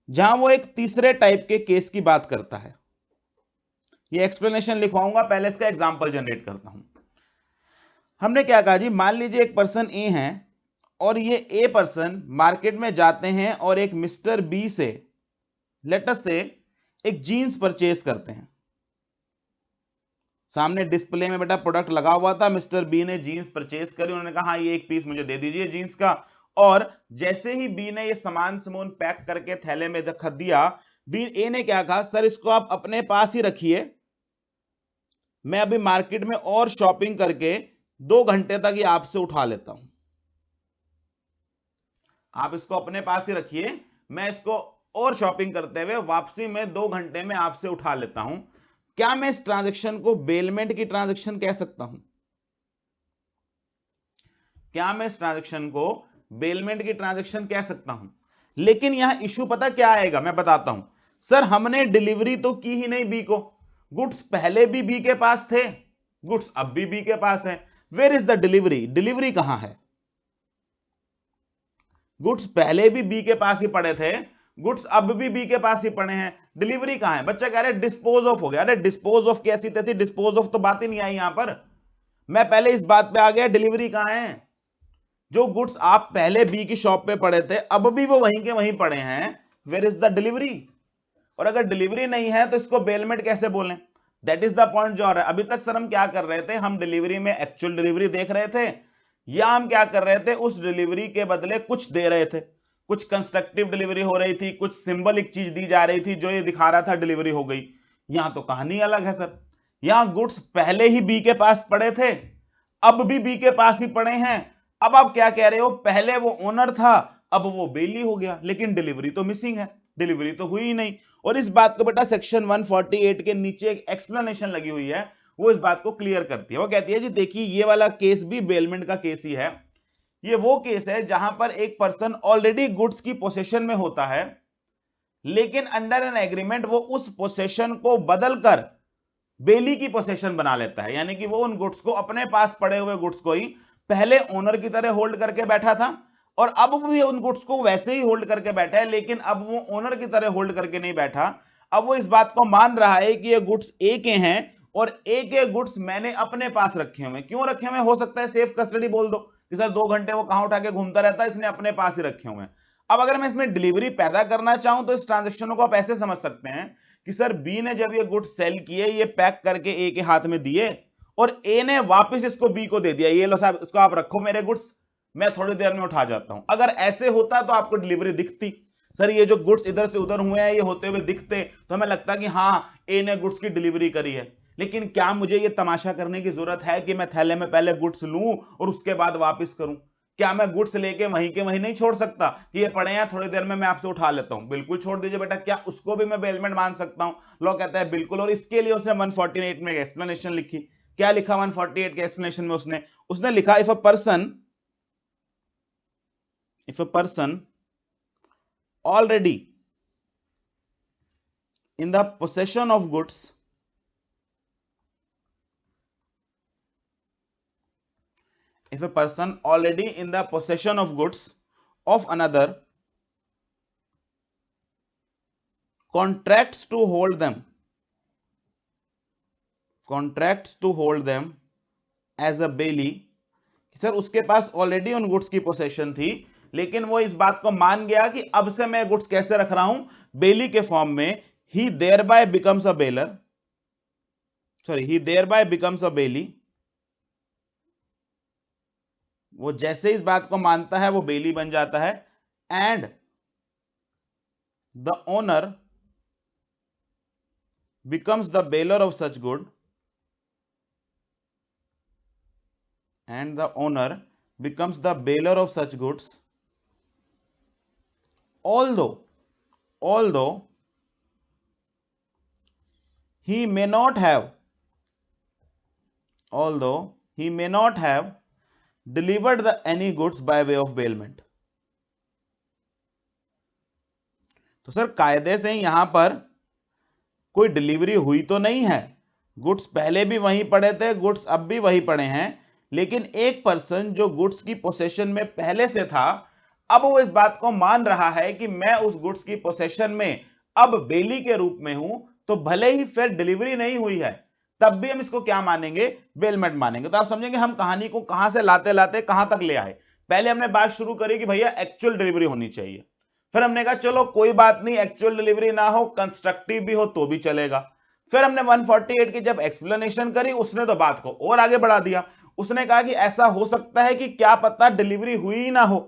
जहां वो एक तीसरे टाइप के केस की बात करता है। ये एक्सप्लेनेशन लिखवाऊंगा, पहले इसका एग्जांपल जनरेट करता हूं। हमने क्या कहा जी, मान लीजिए एक पर्सन ए है और ये ए पर्सन मार्केट में जाते हैं और एक मिस्टर बी से, लेट अस से, एक जीन्स परचेज करते हैं। सामने डिस्प्ले में बेटा प्रोडक्ट लगा हुआ था, मिस्टर बी ने जीन्स परचेज करी, उन्होंने कहा हाँ, ये एक पीस मुझे दे दीजिए जीन्स का। और जैसे ही बी ने ये सामान पैक करके थैले में रख दिया, बी ए ने क्या कहा, सर इसको आप अपने पास ही रखिए, मैं अभी मार्केट में और शॉपिंग करके 2 घंटे तक ये आपसे उठा लेता हूं। आप इसको अपने पास ही रखिए, मैं इसको और शॉपिंग करते हुए वापसी में 2 घंटे में आपसे उठा लेता हूं। क्या मैं इस ट्रांजैक्शन को बेलमेंट की ट्रांजैक्शन कह सकता हूं? क्या मैं इस ट्रांजैक्शन को बेलमेंट की ट्रांजैक्शन कह सकता हूं? लेकिन यहां इशू पता क्या आएगा, मैं बताता हूं। सर हमने डिलीवरी तो की ही नहीं बी को, गुड्स पहले भी बी के पास थे, गुड्स अब भी बी के पास है। Where is the delivery? Delivery कहां है? गुड्स पहले भी बी के पास ही पड़े थे, गुड्स अब भी बी के पास ही पड़े हैं, डिलीवरी कहां है? बच्चा कह रहे डिस्पोज ऑफ हो गया। अरे डिस्पोज ऑफ कैसी तैसी, डिस्पोज ऑफ तो बात ही नहीं आई यहां पर। मैं पहले इस बात पे आ गया, डिलीवरी कहां है? जो गुड्स आप पहले बी की शॉप पे पड़े थे, अब भी वो वहीं के वहीं पड़े हैं, वेयर इज द डिलीवरी? और अगर डिलीवरी नहीं है तो इसको बेलमेंट कैसे बोलें? दैट इज द पॉइंट जो आ रहा है। अभी तक सर हम क्या कर रहे थे, हम डिलीवरी में एक्चुअल डिलीवरी देख रहे थे, या हम क्या कर रहे थे, उस डिलीवरी के बदले कुछ दे रहे थे। कुछ कंस्ट्रक्टिव डिलीवरी हो रही थी, कुछ सिंबलिक चीज दी जा रही थी जो ये दिखा रहा था डिलीवरी हो गई। यहां तो कहानी अलग है सर। यहां गुड्स पहले ही बी के पास पड़े थे, अब भी बी के पास ही पड़े हैं। अब आप क्या कह रहे हो, पहले वो ओनर था, अब वो बेली हो गया, लेकिन डिलीवरी तो मिसिंग है, डिलीवरी तो हुई ही नहीं। और इस बात को बेटा सेक्शन 148 के नीचे एक एक्सप्लेनेशन लगी हुई है, वो इस बात को क्लियर करती है। वो कहती है जी देखिए, ये वाला केस भी बेलमेंट का केस ही है। ये वो केस है जहां पर एक पर्सन ऑलरेडी गुड्स की पोसेशन में होता है, लेकिन अंडर एन एग्रीमेंट वो उस पोसेशन को बदलकर बेली की पोसेशन बना लेता है। यानी कि वो उन गुड्स को, अपने पास पड़े हुए गुड्स को ही पहले ओनर की तरह होल्ड करके बैठा था, और अब भी उन गुड्स को वैसे ही होल्ड करके बैठा है, लेकिन अब वो ओनर की तरह होल्ड करके नहीं बैठा। अब वो इस बात को मान रहा है कि ये गुड्स ए के हैं, और ए के गुड्स मैंने अपने पास रखे हुए। क्यों रखे हुए? हो सकता है सेफ कस्टडी बोल दो कि सर 2 घंटे वो कहां उठा के घूमता रहता है, इसने अपने पास ही रखे हुए हैं। अब अगर मैं इसमें डिलीवरी पैदा करना चाहूं तो इस ट्रांजेक्शन को आप ऐसे समझ सकते हैं कि सर बी ने जब ये गुड्स सेल किए, ये पैक करके ए के हाथ में दिए, और ए ने वापस इसको बी को दे दिया, ये लो साहब इसको आप रखो मेरे गुड्स, मैं थोड़ी देर में उठा जाता हूं। अगर ऐसे होता तो आपको डिलीवरी दिखती। सर ये जो गुड्स इधर से उधर हुए हैं, ये होते हुए दिखते तो हमें लगता कि हाँ, ए ने गुड्स की डिलीवरी करी है। लेकिन क्या मुझे ये तमाशा करने की जरूरत है कि मैं थैले में पहले गुड्स लूं और उसके बाद वापस करूं? क्या मैं गुड्स लेके वहीं के वहीं नहीं छोड़ सकता कि ये पड़े हैं, थोड़ी देर में मैं आपसे उठा लेता हूं? बिल्कुल छोड़ दीजिए बेटा। क्या उसको भी मैं बेलमेंट मान सकता हूं? लॉ कहता है बिल्कुल। और इसके लिए उसने 148 में एक्सप्लेनेशन लिखी। क्या लिखा 148 के एक्सप्लेनेशन में? उसने लिखा, if a person already in the possession of goods if a person already in the possession of goods of another contracts to hold them as a bailey, sir उसके पास ऑलरेडी उन goods की possession थी, लेकिन वो इस बात को मान गया कि अब से मैं गुड्स कैसे रख रहा हूं, बेली के फॉर्म में, he thereby becomes a bailor, he thereby becomes a bailey, वो जैसे इस बात को मानता है वो बेली बन जाता है, and the owner becomes the bailor of such good, and the owner becomes the bailor of such goods, although he may not have delivered the any goods by way of bailment. तो sir कायदे से यहां पर कोई delivery हुई तो नहीं है, गुड्स पहले भी वहीं पड़े थे, गुड्स अब भी वहीं पड़े हैं, लेकिन एक पर्सन जो गुड्स की पोसेशन में पहले से था, अब वो इस बात को मान रहा है कि मैं उस गुड्स की पोसेशन में अब बेली के रूप में हूं, तो भले ही फिर डिलीवरी नहीं हुई है तब भी हम इसको क्या मानेंगे, बेलमेंट मानेंगे। तो आप समझेंगे हम कहानी को कहां से लाते लाते कहां तक ले आए। पहले हमने बात शुरू करी कि भैया एक्चुअल डिलीवरी होनी चाहिए, फिर हमने कहा चलो कोई बात नहीं एक्चुअल डिलीवरी ना हो, कंस्ट्रक्टिव भी हो तो भी चलेगा। फिर हमने 148 की जब एक्सप्लेनेशन करी, उसने तो बात को और आगे बढ़ा दिया, उसने कहा कि ऐसा हो सकता है कि क्या पता डिलीवरी हुई ही ना हो,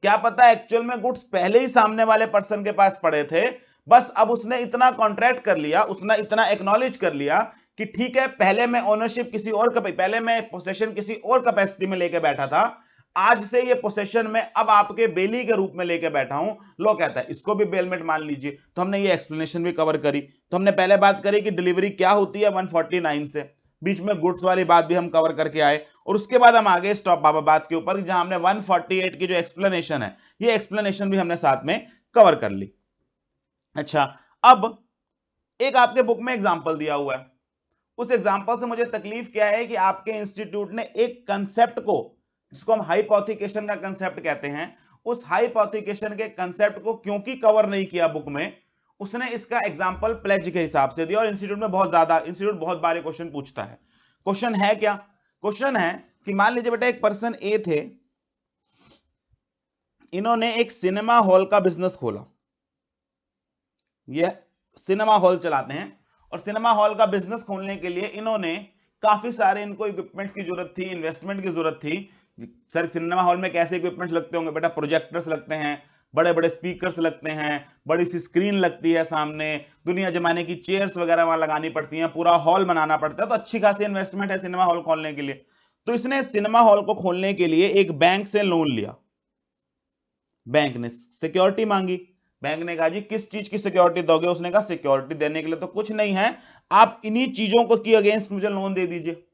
क्या पता एक्चुअल में गुड्स पहले ही सामने वाले पर्सन के पास पड़े थे, बस अब उसने इतना कॉन्ट्रैक्ट कर लिया, उसने इतना एक्नॉलेज कर लिया कि ठीक है पहले मैं ओनरशिप किसी और का, पहले मैं पोसेशन किसी और कैपेसिटी में लेके बैठा था, आज से ये पोसेशन में अब आपके बेली के रूप में लेके बैठा हूं, लो कहता है इसको भी बेलमेंट मान लीजिए। तो हमने ये एक्सप्लेनेशन भी कवर करी। तो हमने पहले बात करी कि डिलीवरी क्या होती है 149 से, बीच में गुड्स वाली बात भी हम कवर करके आए, और उसके बाद हम आगे स्टॉप बाबा बात के ऊपर जहां हमने 148 की जो एक्सप्लेनेशन है, ये एक्सप्लेनेशन भी हमने साथ में कवर कर ली। अच्छा, अब एक आपके बुक में एग्जांपल दिया हुआ है, उस एग्जांपल से मुझे तकलीफ क्या है कि आपके इंस्टीट्यूट ने एक कंसेप्ट को, जिसको हम हाइपोथिकेशन का कंसेप्ट कहते हैं, उस हाइपोथिकेशन के कंसेप्ट को क्योंकि कवर नहीं किया बुक में, उसने इसका एग्जांपल प्लेज के हिसाब से दिया। और इंस्टीट्यूट में इंस्टीट्यूट बहुत बारे क्वेश्चन पूछता है। क्वेश्चन है क्या? क्वेश्चन है कि मान लीजिए बेटा एक पर्सन ए थे, इन्होंने एक सिनेमा हॉल का बिजनेस खोला, ये सिनेमा हॉल चलाते हैं, और सिनेमा हॉल का बिजनेस खोलने के लिए इन्होंने काफी सारे, इनको इक्विपमेंट्स की जरूरत थी, इन्वेस्टमेंट की जरूरत थी। सर सिनेमा हॉल में कैसे इक्विपमेंट्स लगते होंगे बेटा? प्रोजेक्टर्स लगते हैं, बड़े बड़े स्पीकर्स लगते हैं, बड़ी सी स्क्रीन लगती है सामने, दुनिया जमाने की चेयर्स वगैरह वहां लगानी पड़ती हैं, पूरा हॉल बनाना पड़ता है, तो अच्छी खासी इन्वेस्टमेंट है सिनेमा हॉल खोलने के लिए। तो इसने सिनेमा हॉल को खोलने के लिए एक बैंक से लोन लिया, बैंक ने सिक्योरिटी मांगी, बैंक ने कहा जी किस चीज की सिक्योरिटी दोगे? उसने कहा सिक्योरिटी देने के लिए तो कुछ नहीं है, आप इन्हीं चीजों को की अगेंस्ट मुझे लोन दे दीजिए,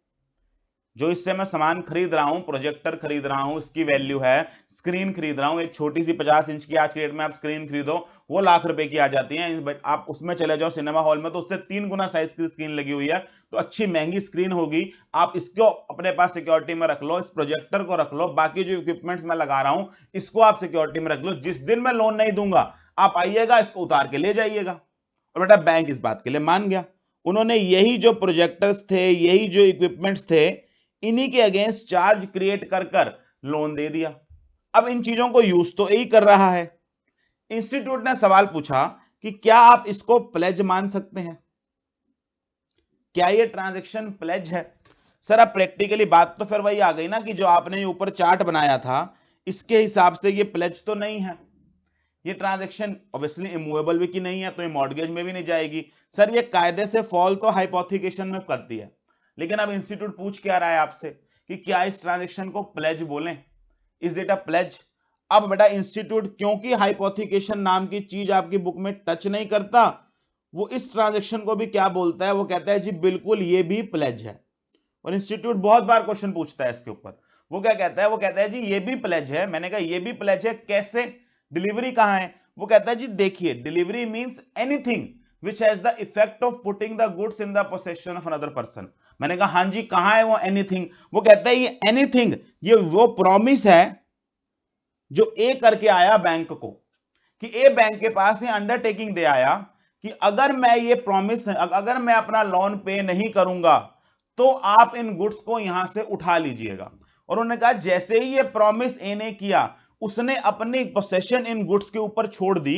जो इससे मैं सामान खरीद रहा हूं, प्रोजेक्टर खरीद रहा हूं, इसकी वैल्यू है, स्क्रीन खरीद रहा हूं, एक छोटी सी 50 इंच की आज के डेट में आप स्क्रीन खरीदो वो लाख रुपए की आ जाती है, आप उसमें चले जाओ सिनेमा हॉल में तो उससे 3 गुना साइज की स्क्रीन लगी हुई है, तो अच्छी महंगी स्क्रीन होगी, आप इसको अपने पास सिक्योरिटी में रख लो, इस प्रोजेक्टर को रख लो, बाकी जो इक्विपमेंट्स मैं लगा रहा हूं इसको आप सिक्योरिटी में रख लो, जिस दिन मैं लोन नहीं दूंगा आप आइएगा इसको उतार के ले जाइएगा। और बेटा बैंक इस बात के लिए मान गया, उन्होंने यही जो प्रोजेक्टर्स थे, यही जो इक्विपमेंट्स थे, इन्हीं के अगेंस्ट चार्ज क्रिएट कर कर लोन दे दिया। अब इन चीजों को यूज तो यही कर रहा है। इंस्टीट्यूट ने सवाल पूछा कि क्या आप इसको प्लेज मान सकते हैं, क्या ये ट्रांजैक्शन प्लेज है? सर अब प्रैक्टिकली बात तो फिर वही आ गई ना कि जो आपने ऊपर चार्ट बनाया था इसके हिसाब से ये प्लेज तो नहीं है, ये ट्रांजैक्शन ऑब्वियसली इमूवेबल भी की नहीं है, तो ये मॉर्गेज में भी नहीं जाएगी। सर ये कायदे से फॉल तो हाइपोथिकेशन में करती है, लेकिन अब इंस्टीट्यूट पूछ क्या रहा है आपसे कि क्या इस ट्रांजैक्शन को प्लेज बोलें, इज इट अ प्लेज? अब बेटा इंस्टीट्यूट क्योंकि हाइपोथिकेशन नाम की चीज आपकी बुक में टच नहीं करता, वो इस ट्रांजैक्शन को भी क्या बोलता है, वो कहता है जी बिल्कुल ये भी प्लेज है। और इंस्टीट्यूट बहुत बार क्वेश्चन पूछता है इसके ऊपर, वो क्या कहता है, वो कहता है जी ये भी प्लेज है। मैंने कहा ये भी प्लेज है, कैसे? डिलीवरी कहां है? वो कहता है जी देखिए delivery means anything which has the effect of putting the goods in the possession of another person, मैंने कहा हाँ जी कहां है वो एनीथिंग, वो कहता है ये एनीथिंग ये वो प्रॉमिस है जो ए करके आया बैंक को, कि ए बैंक के पास ये अंडरटेकिंग दे आया कि अगर मैं ये प्रॉमिस, अगर मैं अपना लोन पे नहीं करूंगा तो आप इन गुड्स को यहां से उठा लीजिएगा। और उन्होंने कहा जैसे ही ये प्रॉमिस ए ने किया, उसने अपनी पोसेशन इन गुड्स के ऊपर छोड़ दी।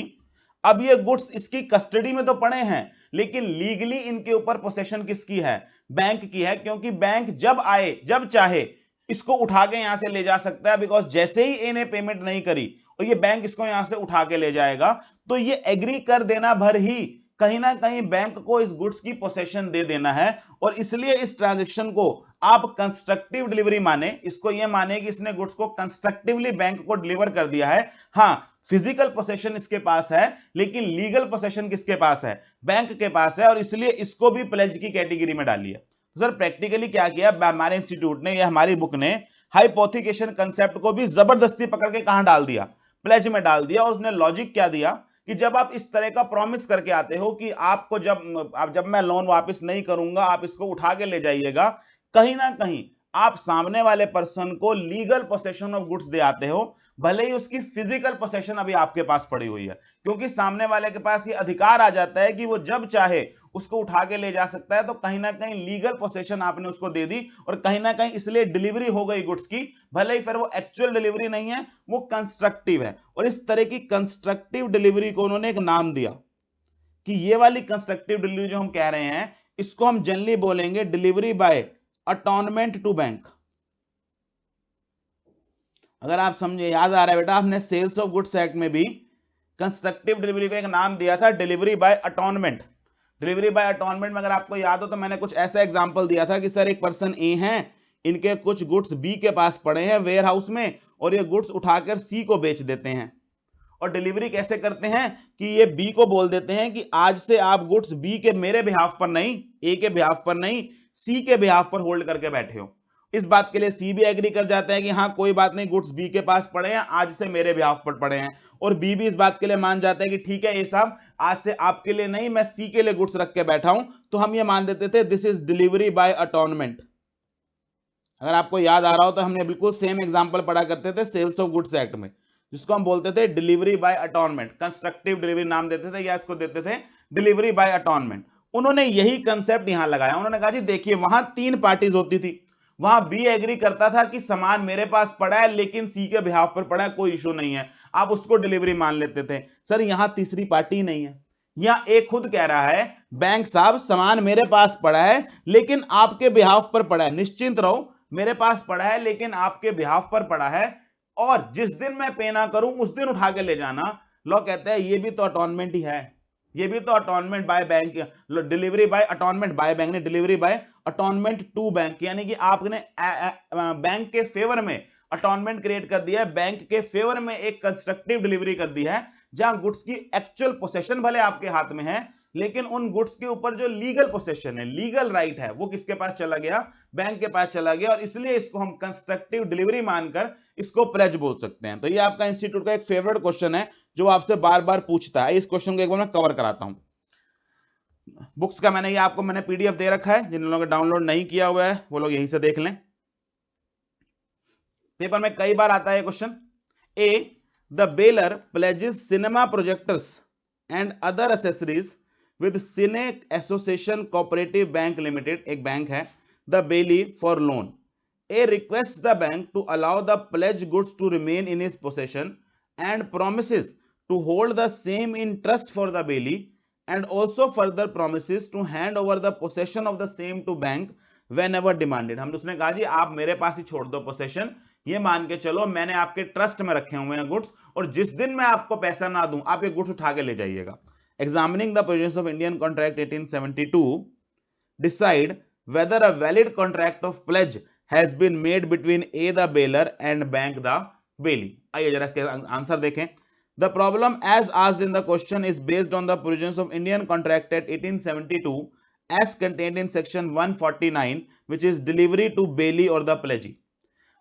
अब ये गुड्स इसकी कस्टडी में तो पड़े हैं, लेकिन लीगली इनके ऊपर पोसेशन किसकी है? बैंक की है, क्योंकि बैंक जब आए जब चाहे इसको उठा के यहां से ले जा सकता है, बिकॉज जैसे ही ए ने पेमेंट नहीं करी और ये बैंक इसको यहां से उठा के ले जाएगा, तो ये एग्री कर देना भर ही कहीं ना कहीं बैंक को इस गुड्स की पोसेशन दे देना है। और इसलिए इस ट्रांजैक्शन को आप कंस्ट्रक्टिव डिलीवरी माने, इसको ये माने कि इसने गुड्स को कंस्ट्रक्टिवली बैंक को डिलीवर कर दिया है। हां, फिजिकल पोसेशन इसके पास है, लेकिन लीगल पोसेशन किसके पास है? बैंक के पास है, और इसलिए इसको भी प्लेज की कैटेगरी में डाली है। सर प्रैक्टिकली क्या किया हमारे इंस्टीट्यूट ने या हमारी बुक ने, हाइपोथिकेशन कंसेप्ट को भी जबरदस्ती पकड़ के कहां डाल दिया? प्लेज में डाल दिया। और उसने लॉजिक क्या दिया कि जब आप इस तरह का प्रॉमिस करके आते हो कि आपको जब मैं लोन वापस नहीं करूंगा आप इसको उठा के ले जाइएगा, कहीं ना कहीं आप सामने वाले पर्सन को लीगल पोसेशन ऑफ गुड्स दे आते हो, भले ही उसकी फिजिकल पोसेशन अभी आपके पास पड़ी हुई है, क्योंकि सामने वाले के पास ये अधिकार आ जाता है कि वो जब चाहे उसको उठा के ले जा सकता है। तो कहीं ना कहीं लीगल पोसेशन आपने उसको दे दी, और कहीं ना कहीं इसलिए डिलीवरी हो गई गुड्स की, भले ही फिर वो एक्चुअल डिलीवरी नहीं है, वो कंस्ट्रक्टिव है। और इस तरह की कंस्ट्रक्टिव डिलीवरी को उन्होंने एक नाम दिया कि ये वाली कंस्ट्रक्टिव डिलीवरी जो हम कह रहे हैं, इसको हम जनरली बोलेंगे delivery by attornment to bank. अगर आप समझे, याद आ रहा है बेटा, आपने सेल्स ऑफ गुड्स एक्ट में भी कंस्ट्रक्टिव डिलीवरी का एक नाम दिया था, डिलीवरी बाय अटॉर्नमेंट। डिलीवरी बाय अटॉर्नमेंट में अगर आपको याद हो तो मैंने कुछ ऐसा एग्जांपल दिया था कि सर एक पर्सन ए हैं, इनके कुछ गुड्स बी के पास पड़े हैं वेयर हाउस में, और ये गुड्स उठाकर सी को बेच देते हैं। और डिलीवरी कैसे करते हैं कि ये बी को बोल देते हैं कि आज से आप गुड्स बी के मेरे बिहाफ पर नहीं, ए के बिहाफ पर नहीं, सी के बिहाफ पर होल्ड करके बैठे हो। इस बात के लिए सी भी एग्री कर जाता है कि हाँ कोई बात नहीं, गुड्स बी के पास पड़े हैं, आज से मेरे बिहाफ पर पड़े हैं। और बी भी इस बात के लिए मान जाता है कि ठीक है ये साहब, आज से आपके लिए नहीं, मैं सी के लिए गुड्स रख के बैठा हूं। तो हम ये मान देते थे दिस इज डिलीवरी बाय अटॉर्नमेंट। अगर आपको याद आ रहा हो तो हमने बिल्कुल सेम एग्जांपल पढ़ा करते थे सेल्स ऑफ गुड्स एक्ट में, जिसको हम बोलते थे डिलीवरी बाय अटॉर्नमेंट, कंस्ट्रक्टिव डिलीवरी नाम देते थे, या इसको देते थे डिलीवरी बाय अटॉर्नमेंट। उन्होंने यही कंसेप्ट यहां लगाया। उन्होंने कहा जी देखिए, वहां 3 पार्टीज होती थी, वहां बी एग्री करता था कि सामान मेरे पास पड़ा है लेकिन सी के बिहाफ पर पड़ा है, कोई इशू नहीं है, आप उसको डिलीवरी मान लेते थे। सर यहां तीसरी पार्टी नहीं है, यहां एक खुद कह रहा है बैंक साहब सामान मेरे पास पड़ा है लेकिन आपके बिहाफ पर पड़ा है, निश्चिंत रहो, मेरे पास पड़ा है लेकिन आपके बिहाफ पर पड़ा है, और जिस दिन मैं पे ना करूं उस दिन उठा के ले जाना। लॉ कहता है ये भी तो अटॉर्नमेंट ही है, ये भी तो attornment by bank, delivery by attornment by bank ने delivery by attornment to bank, यानी कि आपने बैंक के फेवर में अटॉर्नमेंट क्रिएट कर दिया है, बैंक के फेवर में एक कंस्ट्रक्टिव डिलीवरी कर दी है, जहां गुड्स की एक्चुअल पोसेशन भले आपके हाथ में है, लेकिन उन गुड्स के ऊपर जो लीगल पोसेशन है, लीगल राइट है, वो किसके पास चला गया? बैंक के पास चला गया। और इसलिए इसको हम कंस्ट्रक्टिव डिलीवरी मानकर इसको प्लेज बोल सकते हैं। तो ये आपका इंस्टीट्यूट का एक फेवरेट क्वेश्चन है जो आपसे बार बार पूछता है। इस क्वेश्चन को एक बार मैं कवर कराता हूं। बुक्स का मैंने पीडीएफ दे रखा है, जिन लोगों ने डाउनलोड नहीं किया हुआ है वो लोग यहीं से देख लें। पेपर में कई बार आता है question. A, the bailor pledges cinema projectors and other accessories with cine association cooperative bank limited, एक बैंक है, the bailee for loan. A request the bank to allow the pledge goods to remain in his possession and promises to hold the same in trust for the bailee and also further promises to hand over the possession of the same to bank whenever demanded। हमने उसने कहा जी आप मेरे पास ही छोड़ दो possession, ये मान के चलो मैंने आपके ट्रस्ट में रखे हुए हैं गुड्स, और जिस दिन मैं आपको पैसा ना दूं आप ये गुड्स उठा के ले जाइएगा। Examining the provisions of Indian Contract 1872, decide whether a valid contract of pledge has been made between A the bailor and bank the bailey। आइए जरा इसके आंसर देखें। The problem as asked in the question is based on the provisions of Indian Contract Act 1872 as contained in section 149, which is delivery to bailey or the pledgee।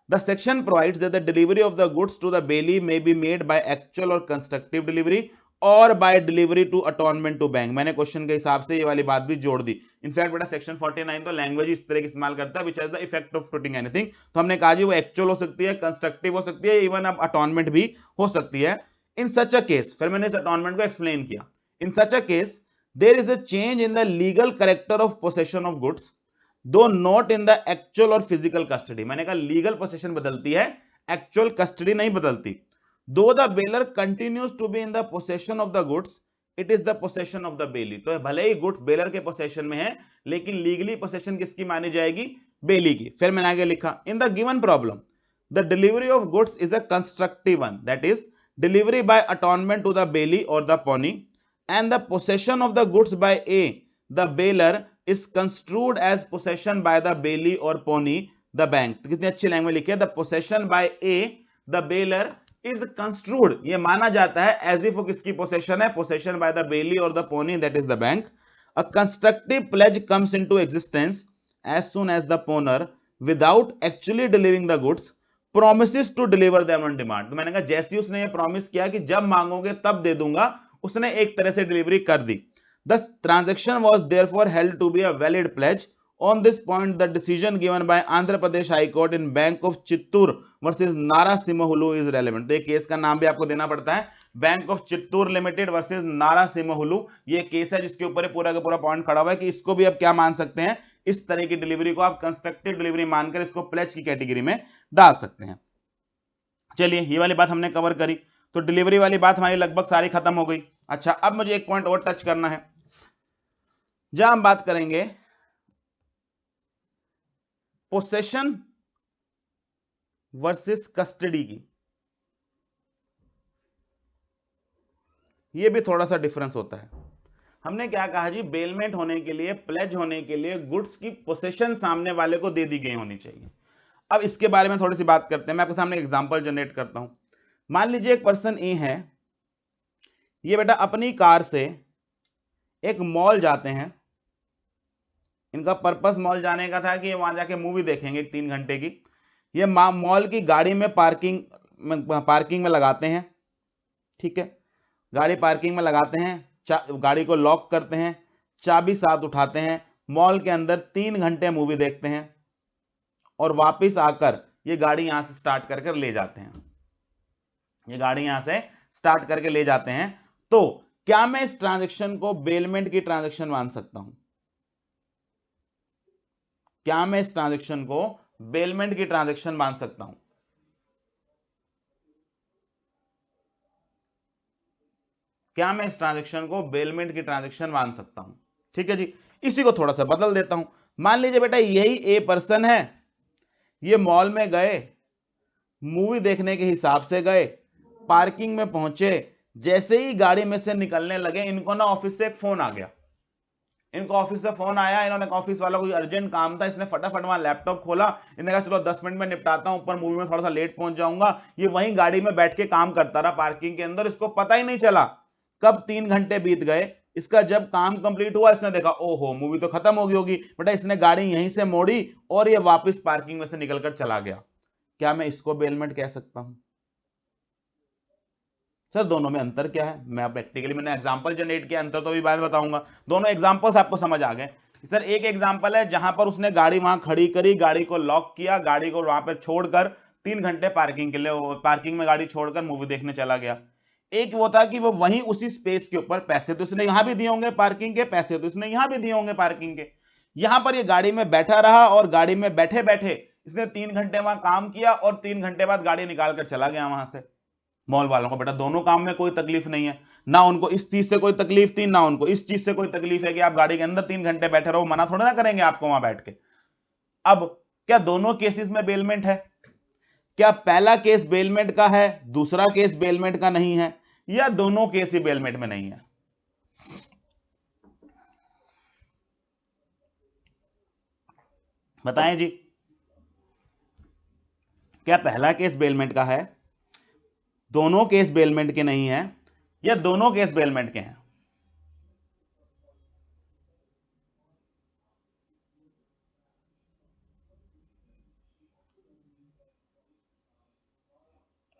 The section provides that the delivery of the goods to the bailey may be made by actual or constructive delivery और by delivery to attornment to bank. मैंने question के हिसाब से ये वाली बात भी जोड़ दी। इनफैक्ट बेटा सेक्शन 49 तो लैंग्वेज इस तरह की इस्तेमाल करता है, which has the effect of putting anything. तो हमने कहा जी वो एक्चुअल हो सकती है, कंस्ट्रक्टिव हो सकती है, इवन अब अटॉनमेंट भी हो सकती है। इन सच अ केस, फिर मैंने इस अटॉनमेंट को एक्सप्लेन किया। In such a case there is a change in the legal character of possession of goods though not in the actual और फिजिकल कस्टडी। मैंने कहा लीगल पोसेशन बदलती है, एक्चुअल कस्टडी नहीं बदलती। Though the bailor continues to be in the possession of the goods it is the possession of the bailee. तो भले ही गुड्स बेलर के पोसेशन में है, लेकिन लीगली पोसेशन किसकी मानी जाएगी? बेली की। फिर मैंने आगे लिखा in the given problem the delivery of goods is a constructive one, that is delivery by attornment to the bailee और the pawnee, and the possession of the goods by A the bailor is construed as possession by the bailey or pony the bank। तो कितनी अच्छी language लिखी है, the possession by A the bailor is construed, ये माना जाता है as if वो किसकी possession है? possession by the bailey or the pony that is the bank। a constructive pledge comes into existence as soon as the owner without actually delivering the goods promises to deliver them on demand। तो मैंने कहा जैसे उसने ये promise किया कि जब मांगोगे तब दे दूंगा, उसने एक तरह से डिलीवरी कर दी। The transaction was therefore held to be a valid pledge। On this point, the decision given by Andhra Pradesh High Court in Bank of Chittoor versus Narasimhahulu is relevant। तो ये केस का नाम भी आपको देना पड़ता है, bank of Chittoor limited versus Narasimhulu. ये केस है जिसके ऊपर पूरा का पूरा पॉइंट खड़ा हुआ है कि इसको भी अब क्या मान सकते हैं, इस तरह की डिलीवरी को आप कंस्ट्रक्टिव डिलीवरी मानकर इसको प्लेज की कैटेगरी में डाल सकते हैं। चलिए ये वाली बात हमने कवर करी, तो डिलीवरी वाली बात हमारी लगभग सारी खत्म हो गई। अच्छा, अब मुझे एक पॉइंट और टच करना है, जहां हम बात करेंगे पोसेशन वर्सेस कस्टडी की। ये भी थोड़ा सा डिफरेंस होता है। हमने क्या कहा जी, बेलमेंट होने के लिए, प्लेज होने के लिए गुड्स की पोसेशन सामने वाले को दे दी गई होनी चाहिए। अब इसके बारे में थोड़ी सी बात करते हैं। मैं आपके सामने एग्जांपल जनरेट करता हूं। मान लीजिए एक पर्सन ए है, ये बेटा अपनी कार से एक मॉल जाते हैं। इनका पर्पस मॉल जाने का था कि वहां जाके मूवी देखेंगे 3 घंटे की। ये मॉल की गाड़ी में पार्किंग में लगाते हैं, ठीक है। गाड़ी पार्किंग में लगाते हैं, गाड़ी को लॉक करते हैं, चाबी साथ उठाते हैं, मॉल के अंदर 3 घंटे मूवी देखते हैं और वापस आकर ये गाड़ी यहां से स्टार्ट करके ले जाते हैं। ये गाड़ी यहां से स्टार्ट करके ले जाते हैं। तो क्या मैं इस ट्रांजैक्शन को बेलमेंट की ट्रांजैक्शन मान सकता हूं? क्या मैं इस ट्रांजैक्शन को बेलमेंट की ट्रांजैक्शन मान सकता हूं? क्या मैं इस ट्रांजैक्शन को बेलमेंट की ट्रांजैक्शन मान सकता हूं? ठीक है जी, इसी को थोड़ा सा बदल देता हूं। मान लीजिए बेटा यही ए पर्सन है, ये मॉल में गए, मूवी देखने के हिसाब से गए, पार्किंग में पहुंचे, जैसे ही गाड़ी में से निकलने लगे, इनको ना ऑफिस से एक फोन आ गया। इनको ऑफिस से फोन आया, इन्होंने ऑफिस वाला कोई अर्जेंट काम था, इसने फटाफट वहां लैपटॉप खोला, इन्होंने कहा चलो 10 मिनट में निपटाता हूं, ऊपर मूवी में थोड़ा सा लेट पहुंच जाऊंगा। ये वहीं गाड़ी में बैठ के काम करता रहा पार्किंग के अंदर, इसको पता ही नहीं चला कब 3 घंटे बीत गए। इसका जब काम कंप्लीट हुआ, इसने देखा ओहो मूवी तो खत्म हो गई होगी, बेटा इसने गाड़ी यहीं से मोड़ी और ये वापस पार्किंग में से निकलकर चला गया। क्या मैं इसको बेलमेंट कह सकता हूं? सर दोनों में अंतर क्या है? मैं प्रैक्टिकली मैंने एग्जांपल जनरेट किया, अंतर तो भी बाद में बताऊंगा। दोनों एग्जांपल्स आपको समझ आ गए। सर एक एग्जांपल है जहां पर उसने गाड़ी वहां खड़ी करी, गाड़ी को लॉक किया, गाड़ी को वहां पर छोड़कर 3 घंटे पार्किंग के लिए, पार्किंग में गाड़ी छोड़कर मूवी देखने चला गया। एक वो था कि वो वहीं उसी स्पेस के ऊपर, पैसे तो इसने यहां भी दिए होंगे पार्किंग के, पैसे तो इसने यहां भी दिए होंगे पार्किंग के, यहां पर ये गाड़ी में बैठा रहा और गाड़ी में बैठे बैठे इसने 3 घंटे वहां काम किया और 3 घंटे बाद गाड़ी निकाल कर चला गया वहां से। मॉल वालों को बेटा दोनों काम में कोई तकलीफ नहीं है, ना उनको इस चीज से कोई तकलीफ थी, ना उनको इस चीज से कोई तकलीफ है कि आप गाड़ी के अंदर 3 घंटे बैठे रहो, मना थोड़ा ना करेंगे आपको वहां बैठ के। अब क्या दोनों केसेस में बेलमेंट है? क्या पहला केस बेलमेंट का है, दूसरा केस बेलमेंट का नहीं है, या दोनों केस ही बेलमेंट में नहीं है? बताएं जी, क्या पहला केस बेलमेंट का है, दोनों केस बेलमेंट के नहीं है, या दोनों केस बेलमेंट के हैं?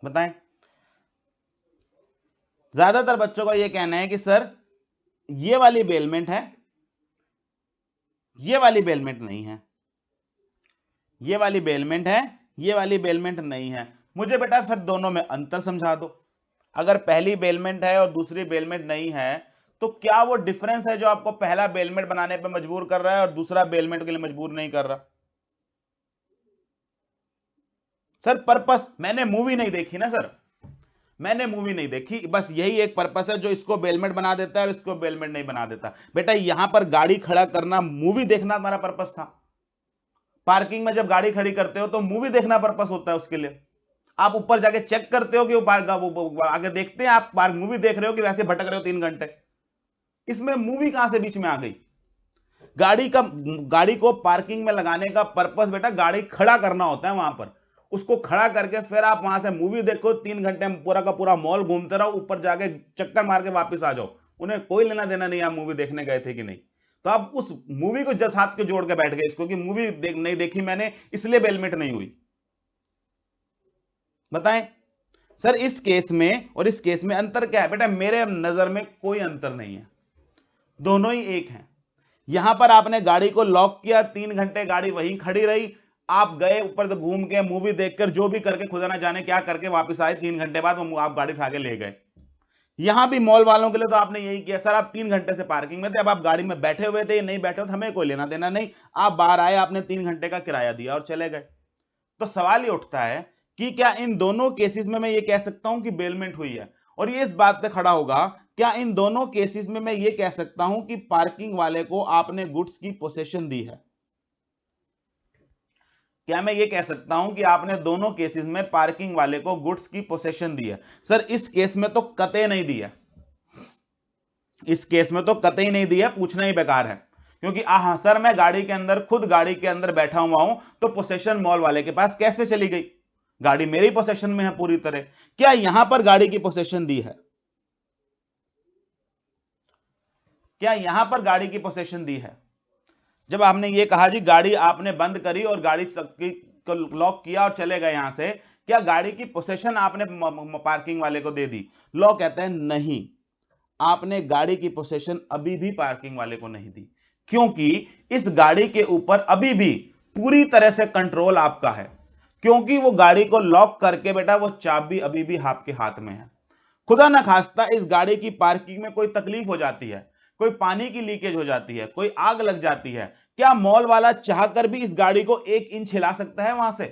बताएं। ज्यादातर बच्चों का यह कहना है कि सर ये वाली बेलमेंट है, ये वाली बेलमेंट नहीं है, ये वाली बेलमेंट है, ये वाली बेलमेंट नहीं है। मुझे बेटा फिर दोनों में अंतर समझा दो। अगर पहली बेलमेंट है और दूसरी बेलमेंट नहीं है तो क्या वो डिफरेंस है जो आपको पहला बेलमेंट बनाने पे मजबूर कर रहा है और दूसरा बेलमेंट के लिए मजबूर नहीं कर रहा? सर पर्पस, मैंने मूवी नहीं देखी ना सर, मैंने मूवी नहीं देखी, बस यही एक पर्पस है जो इसको बेलमेंट बना देता है और इसको बेलमेंट नहीं बना देता। बेटा यहां पर गाड़ी खड़ा करना, मूवी देखना हमारा पर्पस था। पार्किंग में जब गाड़ी खड़ी करते हो तो मूवी देखना पर्पस होता है उसके लिए। आप ऊपर जाके चेक करते हो कि वो आगे देखते हैं, आप पार्क मूवी देख रहे हो कि वैसे भटक रहे हो 3 घंटे। इसमें मूवी कहां से बीच में आ गई? गाड़ी को पार्किंग में लगाने का पर्पस बेटा गाड़ी खड़ा करना होता है वहां पर। उसको खड़ा करके फिर आप वहां से मूवी देखो, 3 घंटे में पूरा का पूरा मॉल घूमते रहो, ऊपर जाके चक्कर मार के वापस आ जाओ। उन्हें कोई लेना देना नहीं आप मूवी देखने गए थे कि नहीं। तो आप उस मूवी को जस्ट हाथ के जोड़ के बैठ गए इसको कि मूवी नहीं देखी मैंने इसलिए बेलमेंट नहीं हुई। बताएं सर इस केस में और इस केस में अंतर क्या है? बेटा मेरे नजर में कोई अंतर नहीं है, दोनों ही एक हैं। यहां पर आपने गाड़ी को लॉक किया, 3 घंटे गाड़ी वहीं खड़ी रही, आप गए ऊपर से घूम के मूवी देखकर जो भी करके खुदा ना जाने क्या करके वापस आए, 3 घंटे बाद वो आप गाड़ी उठा के ले गए। यहां भी मॉल वालों के लिए तो आपने यही किया, सर आप 3 घंटे से पार्किंग में थे, अब आप गाड़ी में बैठे हुए थे, नहीं बैठे हो तो हमें कोई लेना देना नहीं, आप बाहर आए, आपने 3 घंटे का किराया दिया और चले गए। तो सवाल ये उठता है कि क्या इन दोनों केसेस में मैं ये कह सकता हूं कि बेलमेंट हुई है? और ये इस बात पे खड़ा होगा, क्या इन दोनों केसेस में मैं ये कह सकता हूं कि पार्किंग वाले को आपने गुड्स की पोसेशन दी है? क्या मैं ये कह सकता हूं कि आपने दोनों केसेस में पार्किंग वाले को गुड्स की पोसेशन दी है? सर इस केस में तो कतई नहीं दी है, इस केस में तो कतई नहीं दी है, पूछना ही बेकार है। क्योंकि हाँ सर मैं गाड़ी के अंदर, खुद गाड़ी के अंदर बैठा हुआ हूं तो पोसेशन मॉल वाले के पास कैसे चली गई? गाड़ी मेरे पोसेशन में है पूरी तरह। क्या यहां पर गाड़ी की पोसेशन दी है? क्या यहां पर गाड़ी की पोसेशन दी है? जब आपने ये कहा जी गाड़ी आपने बंद करी और गाड़ी को लॉक किया और चले गए यहां से, क्या गाड़ी की पोसेशन आपने पार्किंग वाले को दे दी? लॉ कहता है नहीं, आपने गाड़ी की पोसेशन अभी भी पार्किंग वाले को नहीं दी, क्योंकि इस गाड़ी के ऊपर अभी भी पूरी तरह से कंट्रोल आपका है, क्योंकि वो गाड़ी को लॉक करके बेटा वो चाबी अभी भी आपके हाथ में है। खुदा ना खास्ता इस गाड़ी की पार्किंग में कोई तकलीफ हो जाती है, कोई पानी की लीकेज हो जाती है, कोई आग लग जाती है, क्या मॉल वाला चाहकर भी इस गाड़ी को 1 इंच हिला सकता है वहां से?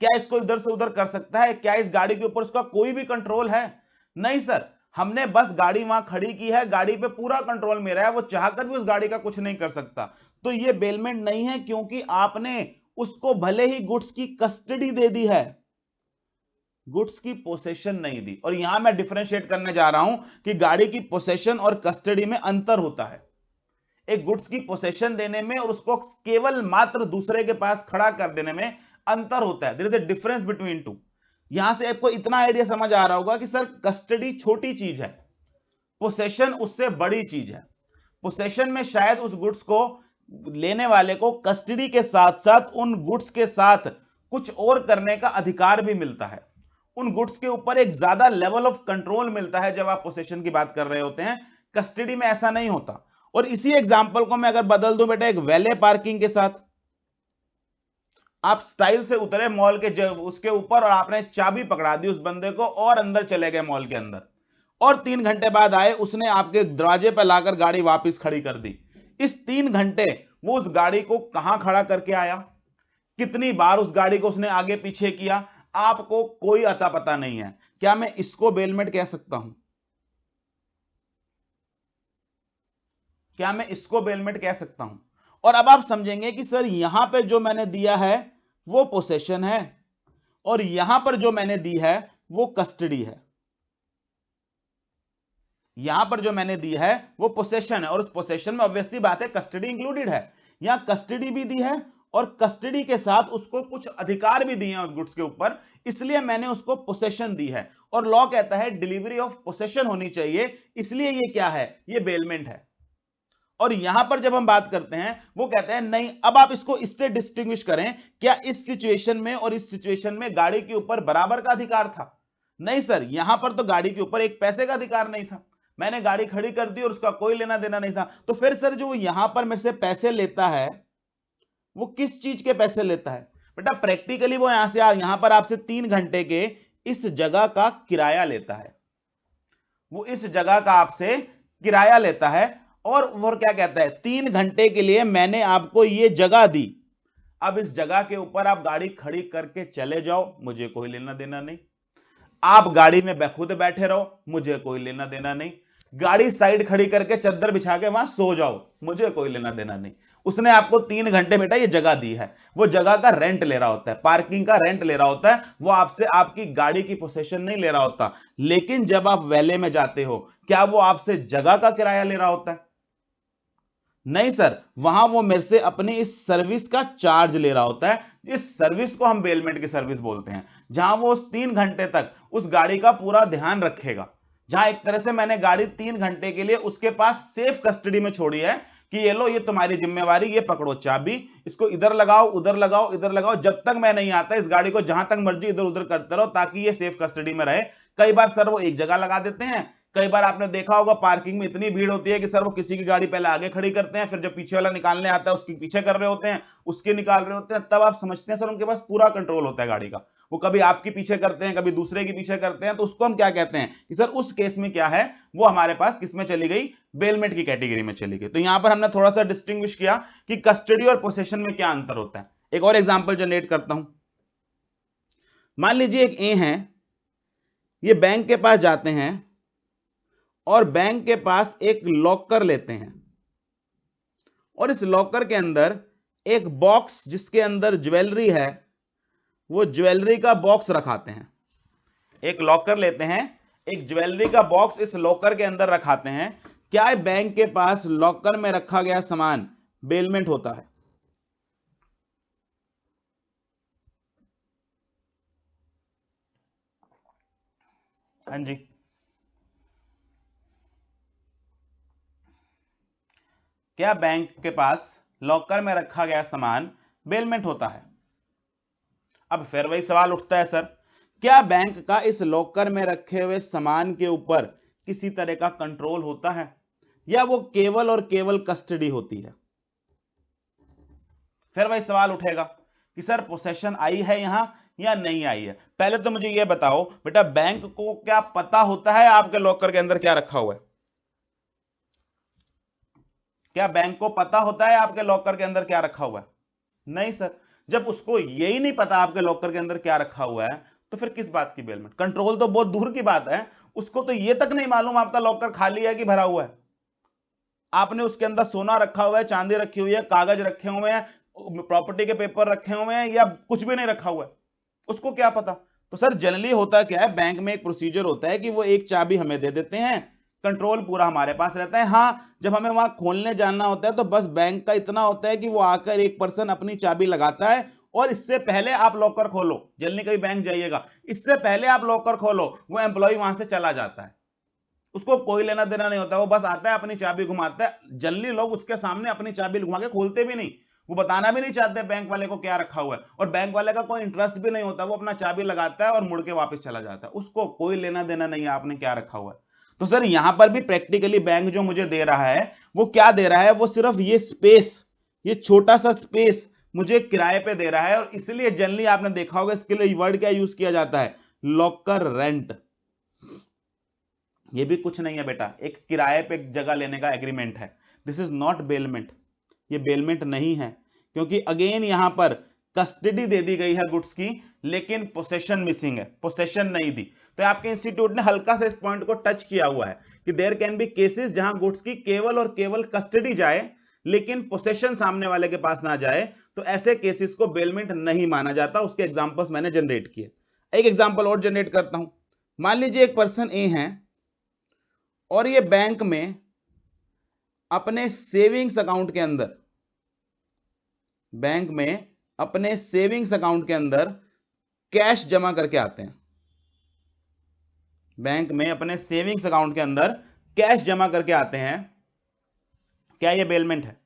क्या इसको इधर से उधर कर सकता है? क्या इस गाड़ी के ऊपर उसका कोई भी कंट्रोल है? नहीं सर, हमने बस गाड़ी वहां खड़ी की है, गाड़ी पे पूरा कंट्रोल मेरा है, वो चाहकर भी उस गाड़ी का कुछ नहीं कर सकता। तो ये बेलमेंट नहीं है, क्योंकि आपने उसको भले ही गुड्स की कस्टडी दे दी है, गुड्स की पोसेशन नहीं दी। और यहां मैं डिफरेंशिएट करने जा रहा हूं कि गाड़ी की पोसेशन और कस्टडी में अंतर होता है। एक गुड्स की पोसेशन देने में और उसको केवल मात्र दूसरे के पास खड़ा कर देने में अंतर होता है। There is a difference between two. यहां से आपको इतना आइडिया समझ आ रहा होगा कि सर कस्टडी छोटी चीज है, पोसेशन उससे बड़ी चीज है। पोसेशन में शायद उस गुड्स को लेने वाले को कस्टडी के साथ साथ उन गुड्स के साथ कुछ और करने का अधिकार भी मिलता है, उन गुड्स के ऊपर एक ज्यादा लेवल ऑफ कंट्रोल मिलता है जब आप पोसेशन की बात कर रहे होते हैं। कस्टडी में ऐसा नहीं होता। और इसी एग्जांपल को मैं अगर बदल दूं बेटा एक वैले पार्किंग के साथ, आप स्टाइल से उतरे मॉल के उसके ऊपर और आपने चाबी पकड़ा दी उस बंदे को और अंदर चले गए मॉल के अंदर, और 3 घंटे बाद आए, उसने आपके दरवाजे पर लाकर गाड़ी वापस खड़ी कर दी। इस 3 घंटे वो उस गाड़ी को कहां खड़ा करके आया, कितनी बार उस गाड़ी को उसने आगे पीछे किया, आपको कोई अता पता नहीं है। क्या मैं इसको बेलमेंट कह सकता हूं? क्या मैं इसको बेलमेंट कह सकता हूं? और अब आप समझेंगे कि सर यहां पे जो मैंने दिया है वो पोसेशन है और यहां पर जो मैंने दी है वो कस्टडी है। यहां पर जो मैंने दी है वो पोसेशन है और उस पोसेशन में ऑब्वियसली बात है कस्टडी इंक्लूडेड है। यहां कस्टडी भी दी है और कस्टडी के साथ उसको कुछ अधिकार भी दिए हैं उस गुड्स के ऊपर, इसलिए मैंने उसको पोसेशन दी है। और लॉ कहता है डिलीवरी ऑफ पोसेशन होनी चाहिए, इसलिए ये क्या है, ये बेलमेंट है। और यहां पर जब हम बात करते हैं वो कहते हैं नहीं, अब आप इसको इससे डिस्टिंग्विश करें, क्या इस सिचुएशन में और इस सिचुएशन में गाड़ी के ऊपर बराबर का अधिकार था? नहीं सर, यहां पर तो गाड़ी के ऊपर एक पैसे का अधिकार नहीं था, मैंने गाड़ी खड़ी कर दी और उसका कोई लेना देना नहीं था। तो फिर सर जो यहां पर मेरे से पैसे लेता है वो किस चीज के पैसे लेता है? बेटा प्रैक्टिकली वो यहां से यहां पर आपसे 3 घंटे के इस जगह का किराया लेता है, वो इस जगह का आपसे किराया लेता है। और वो क्या कहता है, 3 घंटे के लिए मैंने आपको ये जगह दी, अब इस जगह के ऊपर आप गाड़ी खड़ी करके चले जाओ, मुझे कोई लेना देना नहीं। आप गाड़ी में खुद बैठे रहो, मुझे कोई लेना देना नहीं। गाड़ी साइड खड़ी करके चद्दर बिछा के वहां सो जाओ, मुझे कोई लेना देना नहीं। उसने आपको 3 घंटे बेटा ये जगह दी है, वो जगह का रेंट ले रहा होता है, पार्किंग का रेंट ले रहा होता है, वो आपसे आपकी गाड़ी की पोजीशन नहीं ले रहा होता। लेकिन जब आप वैले में जाते हो, क्या वो आपसे जगह का किराया ले रहा होता है? नहीं सर, वहां वो मेरे से अपनी इस सर्विस का चार्ज ले रहा होता है। इस सर्विस को हम बेलमेंट की सर्विस बोलते हैं, जहां वो उस 3 घंटे तक उस गाड़ी का पूरा ध्यान रखेगा, जहां एक तरह से मैंने गाड़ी 3 घंटे के लिए उसके पास सेफ कस्टडी में छोड़ी है कि ये लो, ये तुम्हारी जिम्मेवारी, ये पकड़ो चाबी, इसको इधर लगाओ उधर लगाओ इधर लगाओ, जब तक मैं नहीं आता इस गाड़ी को जहां तक मर्जी इधर उधर करते रहो ताकि ये सेफ कस्टडी में रहे। कई बार सर वो एक जगह लगा देते हैं, कई बार आपने देखा होगा पार्किंग में इतनी भीड़ होती है कि सर वो किसी की गाड़ी पहले आगे खड़ी करते हैं, फिर जब पीछे वाला निकालने आता है उसके पीछे कर रहे होते हैं, उसके निकाल रहे होते हैं, तब आप समझते हैं सर उनके पास पूरा कंट्रोल होता है गाड़ी का। वो कभी आपके पीछे करते हैं, कभी दूसरे के पीछे करते हैं, तो उसको हम क्या कहते हैं कि सर उस केस में क्या है, वो हमारे पास किस में चली गई, बेलमेंट की कैटेगरी में चली गई। तो यहां पर हमने थोड़ा सा डिस्टिंग्विश किया कि कस्टडी और पोसेशन में क्या अंतर होता है। एक और एग्जाम्पल जनरेट करता हूं। मान लीजिए एक ए है, ये बैंक के पास जाते हैं और बैंक के पास एक लॉकर लेते हैं, और इस लॉकर के अंदर एक बॉक्स जिसके अंदर ज्वेलरी है, वो ज्वेलरी का बॉक्स रखाते हैं। एक लॉकर लेते हैं, एक ज्वेलरी का बॉक्स इस लॉकर के अंदर रखाते हैं। क्या बैंक के पास लॉकर में रखा गया सामान बेलमेंट होता है? हाँ जी, क्या बैंक के पास लॉकर में रखा गया सामान बेलमेंट होता है? अब फिर वही सवाल उठता है, सर क्या बैंक का इस लॉकर में रखे हुए सामान के ऊपर किसी तरह का कंट्रोल होता है, या वो केवल और केवल कस्टडी होती है? फिर वही सवाल उठेगा कि सर पोसेशन आई है यहां या नहीं आई है। पहले तो मुझे यह बताओ बेटा, बैंक को क्या पता होता है आपके लॉकर के अंदर क्या रखा हुआ है? क्या बैंक को पता होता है आपके लॉकर के अंदर क्या रखा हुआ है? नहीं सर, जब उसको यही नहीं पता आपके लॉकर के अंदर क्या रखा हुआ है, तो फिर किस बात की बेलमेंट? कंट्रोल तो बहुत दूर की बात है, उसको तो ये तक नहीं मालूम आपका लॉकर खाली है कि भरा हुआ है। आपने उसके अंदर सोना रखा हुआ है, चांदी रखी हुई है, कागज रखे हुए हैं, प्रॉपर्टी के पेपर रखे हुए हैं, या कुछ भी नहीं रखा हुआ है, उसको क्या पता? तो सर जनरली होता क्या है, बैंक में एक प्रोसीजर होता है कि वो एक चाबी हमें दे देते हैं, कंट्रोल पूरा हमारे पास रहता है। हाँ, जब हमें वहां खोलने जाना होता है तो बस बैंक का इतना होता है कि वो आकर एक पर्सन अपनी चाबी लगाता है, और इससे पहले आप लॉकर खोलो, जल्दी कभी बैंक जाइएगा, इससे पहले आप लॉकर खोलो वो एम्प्लॉय वहां से चला जाता है, उसको कोई लेना देना नहीं होता, वो बस आता है अपनी चाबी घुमाता है। जनरली लोग उसके सामने अपनी चाबी घुमा के खोलते भी नहीं, वो बताना भी नहीं चाहते बैंक वाले को क्या रखा हुआ है, और बैंक वाले का कोई इंटरेस्ट भी नहीं होता, वो अपना चाबी लगाता है और मुड़ के वापस चला जाता है, उसको कोई लेना देना नहीं है आपने क्या रखा हुआ है। तो सर यहां पर भी प्रैक्टिकली बैंक जो मुझे दे रहा है वो क्या दे रहा है, वो सिर्फ ये स्पेस, ये छोटा सा स्पेस मुझे किराए पे दे रहा है, और इसलिए जनरली आपने देखा होगा इसके लिए वर्ड क्या यूज किया जाता है, लॉकर रेंट। ये भी कुछ नहीं है बेटा, एक किराए पे जगह लेने का एग्रीमेंट है। दिस इज नॉट बेलमेंट, ये बेलमेंट नहीं है, क्योंकि अगेन यहां पर कस्टडी दे दी गई है गुड्स की, लेकिन पोसेशन मिसिंग है, पोसेशन नहीं दी। तो आपके इंस्टीट्यूट ने हल्का सा इस पॉइंट को टच किया हुआ है कि देयर कैन बी केसेस जहां गुड्स की केवल और केवल कस्टडी जाए, लेकिन पोसेशन सामने वाले के पास ना जाए, तो ऐसे केसेस को बेलमेंट नहीं माना जाता। उसके एग्जांपल्स मैंने जनरेट किए। एक एग्जांपल और जनरेट करता हूं। मान लीजिए एक पर्सन ए है, और ये बैंक में अपने सेविंग्स अकाउंट के अंदर, बैंक में अपने सेविंग्स अकाउंट के अंदर कैश जमा करके आते हैं, बैंक में अपने सेविंग्स अकाउंट के अंदर कैश जमा करके आते हैं, क्या ये बेलमेंट है?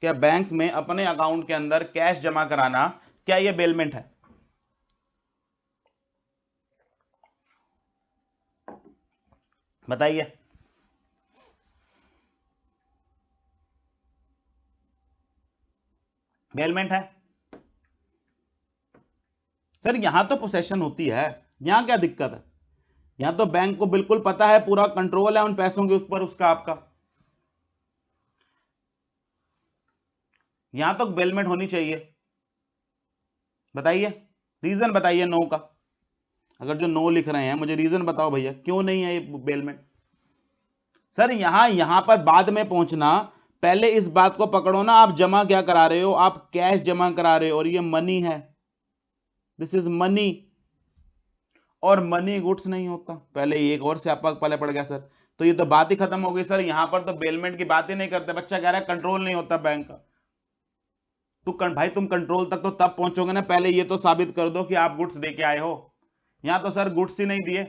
क्या बैंक्स में अपने अकाउंट के अंदर कैश जमा कराना, क्या ये बेलमेंट है? बताइए। बेलमेंट है सर, यहां तो पोसेशन होती है, यहां क्या दिक्कत है? यहां तो बैंक को बिल्कुल पता है, पूरा कंट्रोल है उन पैसों के ऊपर उसका, आपका। यहां तो बेलमेंट होनी चाहिए। बताइए, रीजन बताइए नो का। अगर जो नो लिख रहे हैं मुझे रीजन बताओ भैया, क्यों नहीं है ये बेलमेंट? सर यहां पर बाद में पहुंचना, पहले इस बात को पकड़ो ना, आप जमा क्या करा रहे हो? आप कैश जमा करा रहे हो, और ये मनी है, दिस इज मनी। और मनी गुड्स नहीं होता। पहले एक और से आपका पहले पड़ गया सर, तो ये तो बात ही खत्म हो गई सर। यहां पर तो बेलमेंट की बात ही नहीं करते, बच्चा कह रहा है कंट्रोल नहीं होता बैंक का। तो भाई तुम कंट्रोल तक तो तब पहुंचोगे ना, पहले ये तो साबित कर दो कि आप गुड्स दे के आए हो। यहां तो सर गुड्स ही नहीं दिए,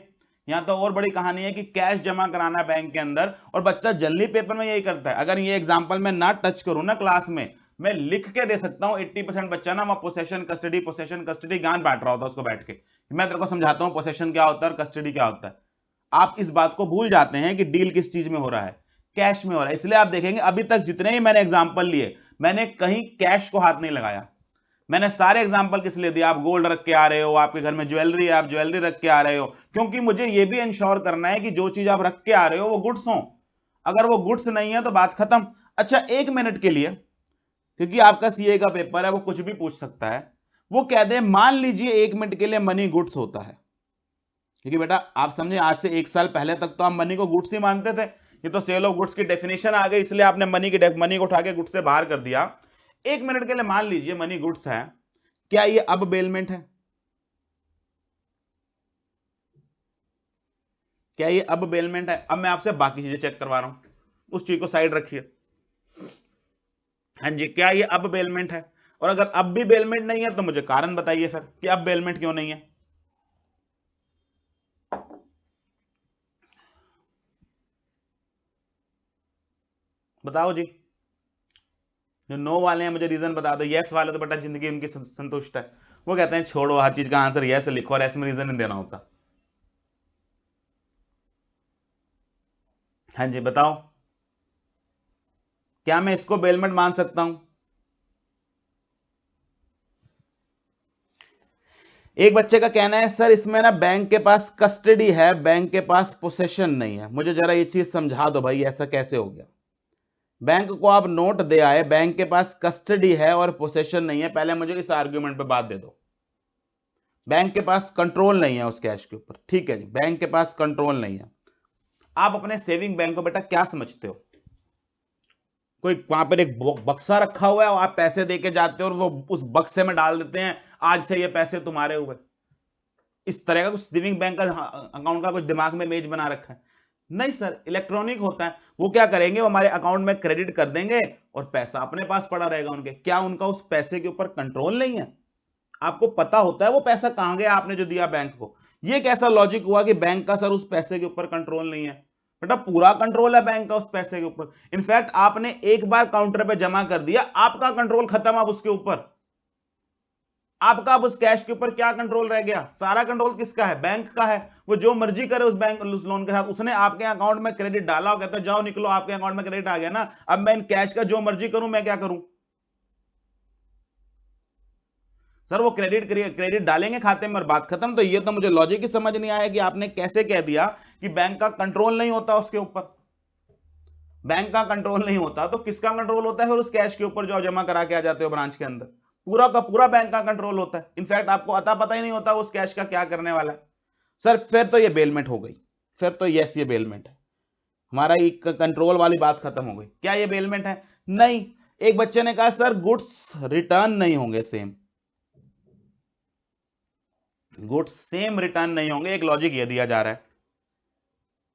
यहां तो और बड़ी कहानी है कि कैश जमा कराना है बैंक के अंदर, और बच्चा जल्दी पेपर में यही करता है। अगर ये एग्जांपल मैं ना टच करूं ना क्लास में, मैं लिख के दे सकता हूं, 80% बच्चा ना वहां पोसेशन कस्टडी ज्ञान बांट रहा होता है उसको बैठ के। मैं तेरे को समझाता हूं पोसेशन क्या होता है और कस्टडी क्या होता है। आप इस बात को भूल जाते हैं कि डील किस चीज में हो रहा है, कैश में हो रहा है। इसलिए आप देखेंगे अभी तक जितने भी मैंने एग्जांपल लिए, मैंने कहीं कैश को हाथ नहीं लगाया। मैंने सारे एग्जांपल किस लिए दिया? आप गोल्ड रख के आ रहे हो, आपके घर में ज्वेलरी है, आप ज्वेलरी रख के आ रहे हो, क्योंकि मुझे यह भी इंश्योर करना है कि जो चीज आप रख के आ रहे हो वो गुड्स हो। अगर वो गुड्स नहीं है तो बात खत्म। अच्छा, 1 मिनट के लिए, क्योंकि आपका सीए का पेपर है, वो कुछ भी पूछ सकता है, वो कह दे मान लीजिए 1 मिनट के लिए मनी गुड्स होता है। क्योंकि बेटा आप समझे, आज से 1 साल पहले तक तो आप मनी को गुड्स ही मानते थे। ये तो सेल ऑफ गुड्स की डेफिनेशन आ गई, इसलिए आपने मनी को उठा के गुड्स से बाहर कर दिया। 1 मिनट के लिए मान लीजिए मनी गुड्स है, क्या ये अब बेलमेंट है? क्या ये अब बेलमेंट है? अब मैं आपसे बाकी चीजें चेक करवा रहा हूं, उस चीज को साइड रखिए। हाँ जी, क्या ये अब बेलमेंट है? और अगर अब भी बेलमेंट नहीं है तो मुझे कारण बताइए फिर कि अब बेलमेंट क्यों नहीं है। बताओ जी। जो नो वाले हैं मुझे रीजन बता दो, यस वाले तो बेटा जिंदगी उनकी संतुष्ट है, वो कहते हैं छोड़ो हर चीज का आंसर यस लिखो और ऐसे में रीजन नहीं देना होता। हाँ जी बताओ, क्या मैं इसको बेलमेंट मान सकता हूं? एक बच्चे का कहना है सर इसमें ना बैंक के पास कस्टडी है, बैंक के पास पोसेशन नहीं है। मुझे जरा ये चीज समझा दो भाई, ऐसा कैसे हो गया? बैंक को आप नोट दे आए, बैंक के पास कस्टडी है और पोसेशन नहीं है। पहले मुझे इस आर्ग्यूमेंट पे बात दे दो। बैंक के पास कंट्रोल नहीं है उस कैश के ऊपर, ठीक है जी, बैंक के पास कंट्रोल नहीं है। आप अपने सेविंग बैंक को बेटा क्या समझते हो? कोई वहां पर एक बक्सा रखा हुआ है और आप पैसे देके जाते हो और वो उस बक्से में डाल देते हैं, आज से ये पैसे तुम्हारे हुए। इस तरह का कुछ सेविंग बैंक का अकाउंट का कुछ दिमाग में इमेज बना रखा है? नहीं सर, इलेक्ट्रॉनिक होता है। वो क्या करेंगे, वो हमारे अकाउंट में क्रेडिट कर देंगे और पैसा अपने पास पड़ा रहेगा उनके। क्या उनका उस पैसे के ऊपर कंट्रोल नहीं है? आपको पता होता है वो पैसा कहां गया आपने जो दिया बैंक को। ये कैसा लॉजिक हुआ कि बैंक का सर उस पैसे के ऊपर कंट्रोल नहीं है? बेटा पूरा कंट्रोल है बैंक का उस पैसे के ऊपर। इनफैक्ट आपने एक बार काउंटर पे जमा कर दिया, आपका कंट्रोल खत्म अब उसके ऊपर। आपका अब उस कैश के ऊपर क्या कंट्रोल रह गया? सारा कंट्रोल किसका है? बैंक का है। वो जो मर्जी करे उस बैंक उस लोन के साथ। उसने आपके अकाउंट में क्रेडिट डाला और कहता है जाओ निकलो, आपके अकाउंट में क्रेडिट आ गया ना, अब मैं इन कैश का जो मर्जी करूं, मैं क्या करूं? सर वो क्रेडिट डालेंगे खाते में और बात खत्म। तो ये तो मुझे लॉजिक ही समझ नहीं आया कि आपने कैसे कह दिया कि बैंक का कंट्रोल नहीं होता उसके ऊपर। बैंक का कंट्रोल नहीं होता तो किसका कंट्रोल होता है फिर उस कैश के ऊपर जो आप जमा करा के आ जाते हो ब्रांच के अंदर? पूरा का पूरा बैंक का कंट्रोल होता है। इनफैक्ट आपको अता पता ही नहीं होता उस कैश का क्या करने वाला है। सर फिर तो ये बेलमेंट हो गई, फिर तो यस ये बेलमेंट है। हमारा ये कंट्रोल वाली बात खत्म हो गई। क्या ये बेलमेंट है? नहीं। एक बच्चे ने कहा सर गुड्स रिटर्न नहीं होंगे सेम, गुड्स सेम रिटर्न नहीं होंगे। एक लॉजिक ये दिया जा रहा है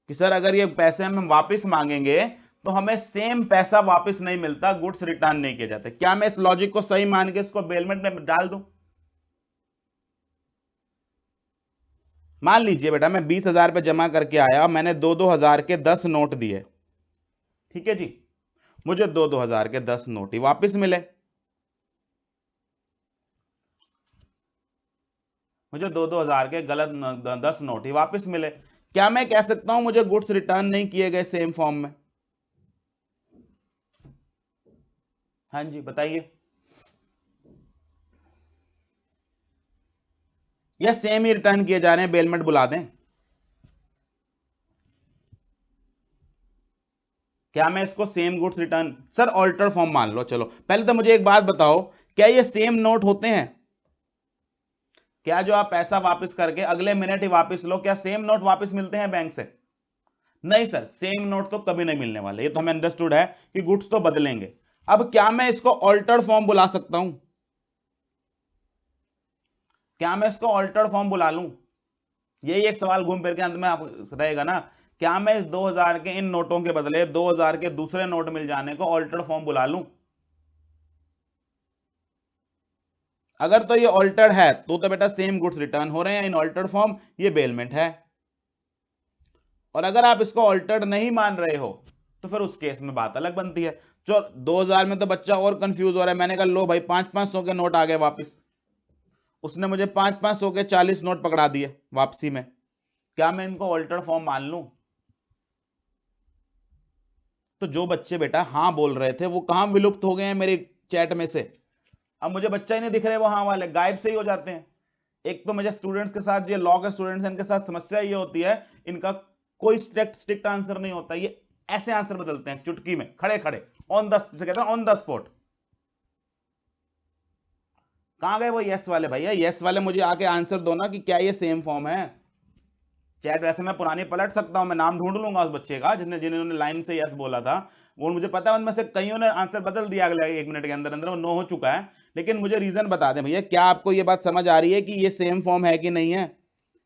कि सर अगर ये पैसे हम वापस मांगेंगे तो हमें सेम पैसा वापस नहीं मिलता, गुड्स रिटर्न नहीं किए जाते। क्या मैं इस लॉजिक को सही मान के इसको बेलमेंट में डाल दूं? मान लीजिए बेटा मैं 20,000 पे जमा करके आया, मैंने 2-2 हजार के 10 नोट दिए, ठीक है जी, मुझे 2-2 हजार के 10 नोट ही वापस मिले। मुझे 2-2 हजार के गलत 10 नोट ही वापस मिले। क्या मैं कह सकता हूं मुझे गुड्स रिटर्न नहीं किए गए सेम फॉर्म में? हाँ जी बताइए। या सेम ही रिटर्न किए जा रहे हैं, बेलमेंट बुला दें? क्या मैं इसको same goods return, sir alter form मान लो, चलो पहले तो मुझे एक बात बताओ, क्या ये सेम नोट होते हैं? क्या जो आप पैसा वापस करके अगले मिनट ही वापस लो, क्या सेम नोट वापस मिलते हैं बैंक से? नहीं सर, सेम नोट तो कभी नहीं मिलने वाले, ये तो हमें अंडरस्टूड है कि गुड्स तो बदलेंगे। अब क्या मैं इसको ऑल्टर्ड फॉर्म बुला सकता हूं? क्या मैं इसको ऑल्टर्ड फॉर्म बुला लूं? यही एक सवाल घूम फिर के अंत में आप रहेगा ना, क्या मैं इस 2000 के इन नोटों के बदले 2000 के दूसरे नोट मिल जाने को ऑल्टर्ड फॉर्म बुला लूं? अगर तो ये ऑल्टर्ड है तो बेटा सेम गुड्स रिटर्न हो रहे हैं इन ऑल्टर्ड फॉर्म, ये बेलमेंट है। और अगर आप इसको ऑल्टर्ड नहीं मान रहे हो तो फिर उस केस में बात अलग बनती है। जो 2000 में तो बच्चा और कंफ्यूज हो रहा है, मैंने कहा लो भाई 500-500 के नोट आ गए वापस, उसने मुझे 500-500 के 40 नोट पकड़ा दिए वापसी में, क्या मैं इनको ऑल्टर्ड फॉर्म मान लूं? तो जो बच्चे बेटा हाँ बोल रहे थे वो कहां विलुप्त हो गए हैं मेरे चैट में से? अब मुझे बच्चा ही नहीं दिख रहे, वो हाँ वाले गायब से ही हो जाते हैं। एक तो मुझे स्टूडेंट्स के साथ, जो लॉ के स्टूडेंट्स हैं इनके साथ समस्या ये होती है, इनका कोई स्ट्रिक्ट आंसर नहीं होता, ये ऐसे आंसर बदलते हैं चुटकी में, खड़े खड़े ऑन द, कहते हैं ऑन द स्पॉट। कहां गए वो यस वाले भैया? यस वाले मुझे आके आंसर दो ना कि क्या ये सेम फॉर्म है। चैट वैसे मैं पुरानी पलट सकता हूं, मैं नाम ढूंढ लूंगा उस बच्चे का जिसने जिन्होंने लाइन से यस बोला था, वो मुझे पता है उनमें से कईयों ने आंसर बदल दिया अगले 1 मिनट के अंदर अंदर, वो नो हो चुका है। लेकिन मुझे रीजन बता दें भैया, क्या आपको ये बात समझ आ रही है कि ये सेम फॉर्म है कि नहीं है,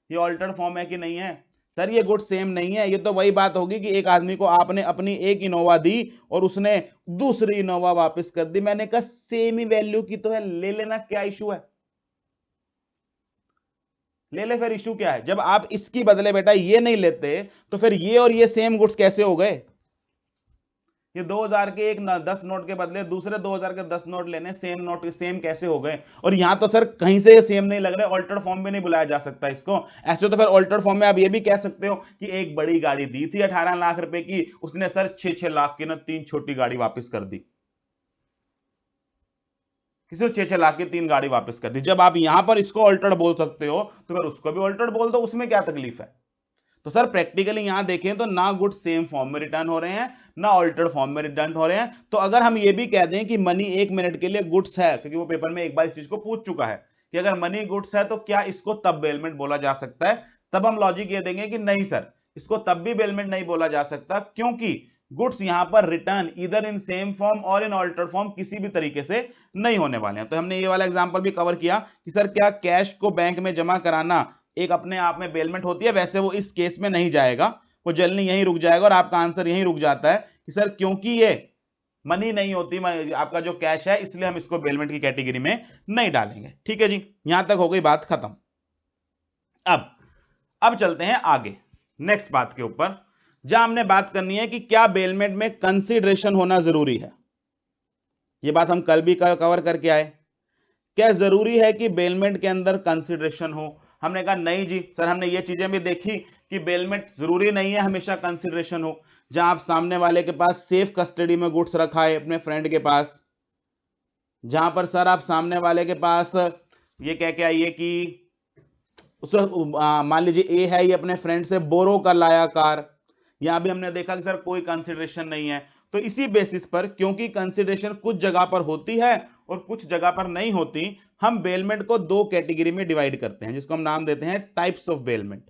ये ऑल्टर्ड फॉर्म है कि नहीं है? सर ये गुड सेम नहीं है, ये तो वही बात होगी कि एक आदमी को आपने अपनी एक इनोवा दी और उसने दूसरी इनोवा वापस कर दी, मैंने कहा सेम ही वैल्यू की तो है, ले लेना, क्या इशू है? ले ले, फिर इशू क्या है? जब आप इसकी बदले बेटा ये नहीं लेते तो फिर ये और ये सेम गुड्स कैसे हो गए? ये 2000 के 10 नोट के बदले दूसरे 2000 के 10 नोट लेने, सेम नोट सेम कैसे हो गए? और यहां तो सर कहीं से सेम नहीं लग रहे, ऑल्टर्ड फॉर्म भी नहीं बुलाया जा सकता इसको। ऐसे तो फिर ऑल्टर्ड फॉर्म में आप ये भी कह सकते हो कि एक बड़ी गाड़ी दी थी 18 लाख रुपए की, उसने सर 6-6 लाख की ना 3 छोटी गाड़ी वापस कर दी, किसी 6-6 लाख की 3 गाड़ी वापस कर दी। जब आप यहां पर इसको ऑल्टर्ड बोल सकते हो तो फिर उसको भी ऑल्टर्ड बोल दो, उसमें क्या तकलीफ है? तो सर प्रैक्टिकली यहां देखें तो ना गुड्स सेम फॉर्म में रिटर्न हो रहे हैं, ना ऑल्टर्ड फॉर्म में रिटर्न हो रहे हैं। तो अगर हम ये भी कह दें कि मनी 1 मिनट के लिए गुड्स है, क्योंकि वो पेपर में एक बार इस चीज को पूछ चुका है कि अगर मनी गुड्स है तो क्या इसको तब बेलमेंट बोला जा सकता है, तब हम लॉजिक ये देंगे कि नहीं सर, इसको तब भी बेलमेंट नहीं बोला जा सकता, क्योंकि गुड्स यहां पर रिटर्न इधर इन सेम फॉर्म और इन ऑल्टर्ड फॉर्म किसी भी तरीके से नहीं होने वाले हैं। तो हमने ये वाला एग्जांपल भी कवर किया कि सर क्या कैश को बैंक में जमा कराना एक अपने आप में बेलमेंट होती है? वैसे वो इस केस में नहीं जाएगा, वो जल्दी यहीं रुक जाएगा और आपका आंसर यहीं रुक जाता है कि सर क्योंकि ये मनी नहीं होती आपका जो कैश है, इसलिए हम इसको बेलमेंट की कैटेगरी में नहीं डालेंगे। ठीक है जी, यहां तक हो गई बात खत्म। अब अब चलते हैं आगे नेक्स्ट बात के ऊपर, जहां हमने बात करनी है कि क्या बेलमेंट में कंसीडरेशन होना जरूरी है। ये बात हम कल भी कवर करके आए, क्या जरूरी है कि बेलमेंट के अंदर कंसीडरेशन हो? हमने कहा नहीं जी सर, हमने ये चीजें भी देखी कि बेलमेंट जरूरी नहीं है हमेशा कंसीडरेशन हो। जहां आप सामने वाले के पास सेफ कस्टडी में गुड्स रखा है अपने फ्रेंड के पास, जहां पर सर आप सामने वाले के पास ये कह के आइए कि उस मान लीजिए ए है, ये अपने फ्रेंड से बोरो कर लाया कार, यहां भी हमने देखा कि सर कोई कंसीडरेशन नहीं है। तो इसी बेसिस पर, क्योंकि कंसीडरेशन कुछ जगह पर होती है और कुछ जगह पर नहीं होती, हम बेलमेंट को दो कैटेगरी में डिवाइड करते हैं जिसको हम नाम देते हैं टाइप्स ऑफ बेलमेंट।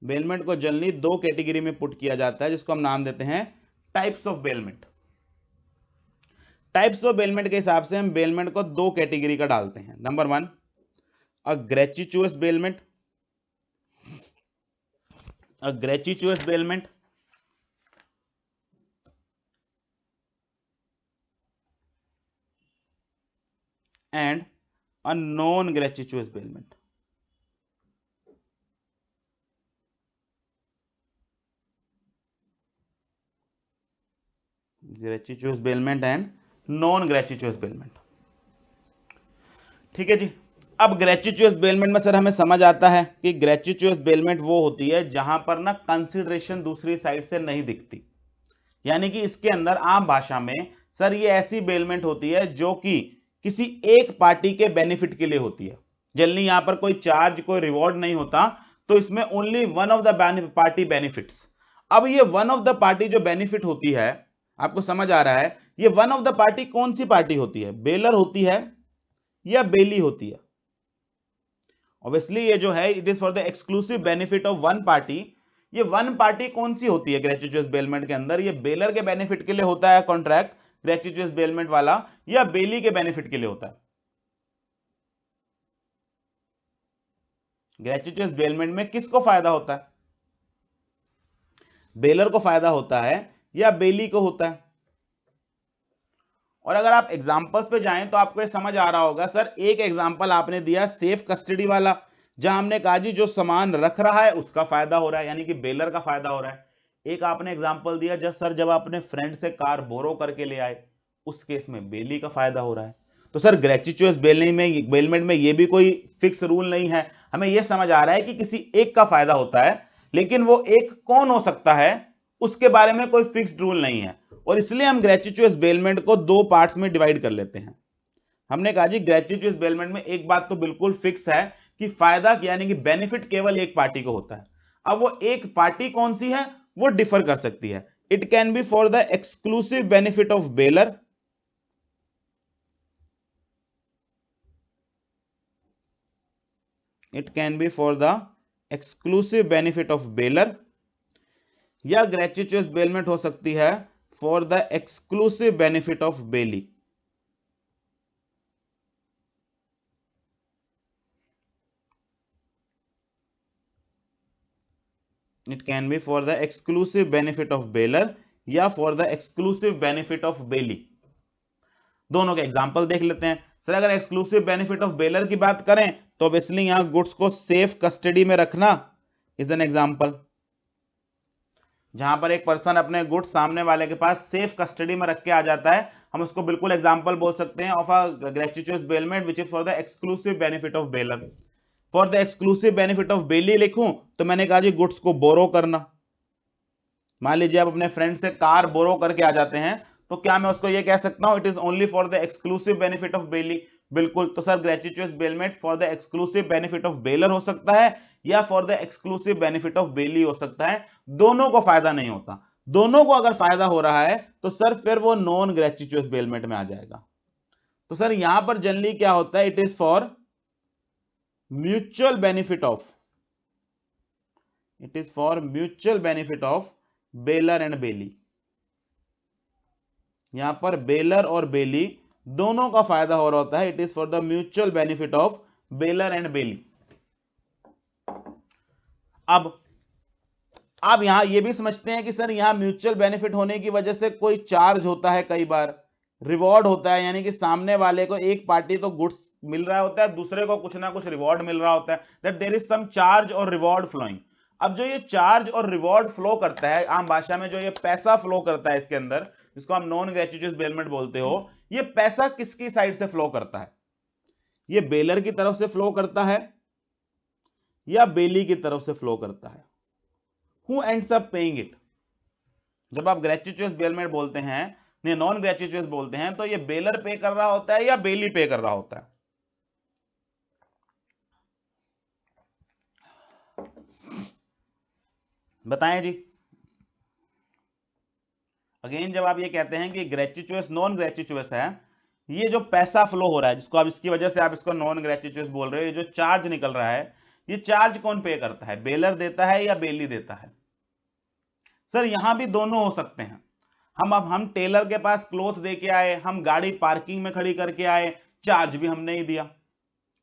बेलमेंट को जनरली दो कैटेगरी में पुट किया जाता है जिसको हम नाम देते हैं types of bailment. Types of bailment के हिसाब से हम बेलमेंट को दो कैटेगरी का डालते हैं। Number 1, a gratuitous bailment, a gratuitous bailment and a non-gratuitous bailment. Gratuitous bailment and non-gratuitous bailment। ठीक है जी, अब ग्रेचुइटस बेलमेंट में सर हमें समझ आता है कि ग्रेचुइटस बेलमेंट वो होती है जहां पर ना कंसीडरेशन दूसरी साइड से नहीं दिखती, यानी कि इसके अंदर आम भाषा में सर ये ऐसी बेलमेंट होती है जो कि किसी एक पार्टी के बेनिफिट के लिए होती है। जनरली यहां पर कोई चार्ज कोई रिवॉर्ड नहीं होता, तो इसमें only one of the party benefits. अब ये वन ऑफ द पार्टी जो बेनिफिट होती है, आपको समझ आ रहा है, ये वन ऑफ द पार्टी कौन सी पार्टी होती है, बेलर होती है या बेली होती है? ऑब्वियसली ये जो है it is for the exclusive benefit of one party. ये वन पार्टी कौन सी होती है ग्रेचुइटस बेलमेंट के अंदर? ये बेलर के बेनिफिट के लिए होता है कॉन्ट्रैक्ट ग्रेचुइटस बेलमेंट वाला, या बेली के बेनिफिट के लिए होता है? ग्रेचुइटस बेलमेंट में किसको फायदा होता है? बेलर को फायदा होता है या बेली को होता है? और अगर आप एग्जांपल्स पे जाएं तो आपको ये समझ आ रहा होगा। सर एक एग्जांपल आपने दिया सेफ कस्टडी वाला, जहां हमने कहा जी जो सामान रख रहा है उसका फायदा हो रहा है, यानी कि बेलर का फायदा हो रहा है। एक आपने एग्जांपल दिया जब आप अपने फ्रेंड से कार बोरो करके ले आए, उस केस में बेली का फायदा हो रहा है। तो सर ग्रेचुइटस बेलमेंट में ये भी कोई फिक्स रूल नहीं है, हमें यह समझ आ रहा है कि किसी एक का फायदा होता है, लेकिन वो एक कौन हो सकता है उसके बारे में कोई फिक्स्ड रूल नहीं है। और इसलिए हम ग्रेचुइटस बेलमेंट को दो पार्ट्स में डिवाइड कर लेते हैं। हमने कहा जी ग्रेचुइटस बेलमेंट में एक बात तो बिल्कुल फिक्स है कि फायदा यानी कि बेनिफिट केवल एक पार्टी को होता है। अब वो एक पार्टी कौन सी है वो डिफर कर सकती है। It can be for the exclusive benefit of bailor, it can be for the exclusive benefit of bailor, या ग्रेचुइटस बेलमेंट हो सकती है for the exclusive benefit of bailee. It can be for the exclusive benefit of bailor या for the exclusive benefit of bailee. दोनों के example देख लेते हैं। सर अगर एक्सक्लूसिव बेनिफिट ऑफ बेलर की बात करें तो ऑब्वियसली यहां गुड्स को सेफ कस्टडी में रखना इज एन एग्जांपल। जहां पर एक पर्सन अपने गुड्स सामने वाले के पास सेफ कस्टडी में रख के आ जाता है, हम उसको बिल्कुल एग्जांपल बोल सकते हैं of a gratuitous bailment which is for the exclusive benefit of bailor. For the exclusive benefit of bailee लिखूं तो मैंने कहा जी गुड्स को बोरो करना। मान लीजिए आप अपने फ्रेंड से कार बोरो करके आ जाते हैं, तो क्या मैं उसको ये कह सकता हूं it is only for the exclusive benefit of bailee? बिल्कुल। तो sir gratuitous bailment for the exclusive benefit of bailor हो सकता है या for the exclusive benefit of bailee हो सकता है। दोनों को फायदा नहीं होता। दोनों को अगर फायदा हो रहा है तो सर फिर वो नॉन ग्रेचुइटस बेलमेंट में आ जाएगा। तो सर यहां पर जनरली क्या होता है, it is for mutual benefit of, it is for mutual benefit of bailor and bailee. यहां पर बेलर और बेली दोनों का फायदा हो रहा होता है। It is for the mutual benefit of bailor and bailee. अब आप यहां ये भी समझते हैं कि सर यहां म्यूचुअल बेनिफिट होने की वजह से कोई चार्ज होता है, कई बार रिवॉर्ड होता है, यानी कि सामने वाले को एक पार्टी तो गुड्स मिल रहा होता है, दूसरे को कुछ ना कुछ रिवॉर्ड मिल रहा होता है, that there is some charge और रिवॉर्ड फ्लोइंग। अब जो ये चार्ज और रिवॉर्ड फ्लो करता है, आम भाषा में जो ये पैसा फ्लो करता है इसके अंदर, जिसको हम नॉन ग्रेचुइटस बेलमेंट बोलते हो, ये पैसा किसकी साइड से फ्लो करता है? ये बेलर की तरफ से फ्लो करता है या बेली की तरफ से फ्लो करता है? Who ends up paying it? जब आप ग्रेचुइटस बेलमेंट बोलते हैं, नॉन ग्रेचुइटस बोलते हैं, तो ये बेलर पे कर रहा होता है या बेली पे कर रहा होता है? बताएं जी। अगेन जब आप ये कहते हैं कि ग्रेचुइटस नॉन ग्रेचुइटस है, ये जो पैसा फ्लो हो रहा है जिसको आप इसकी वजह से आप इसको नॉन ग्रेचुइटस बोल रहे हो, ये जो चार्ज निकल रहा है, ये चार्ज कौन पे करता है, बेलर देता है या बेली देता है? सर यहां भी दोनों हो सकते हैं। हम टेलर के पास क्लोथ दे के आए, हम गाड़ी पार्किंग में खड़ी करके आए, चार्ज भी हमने ही दिया,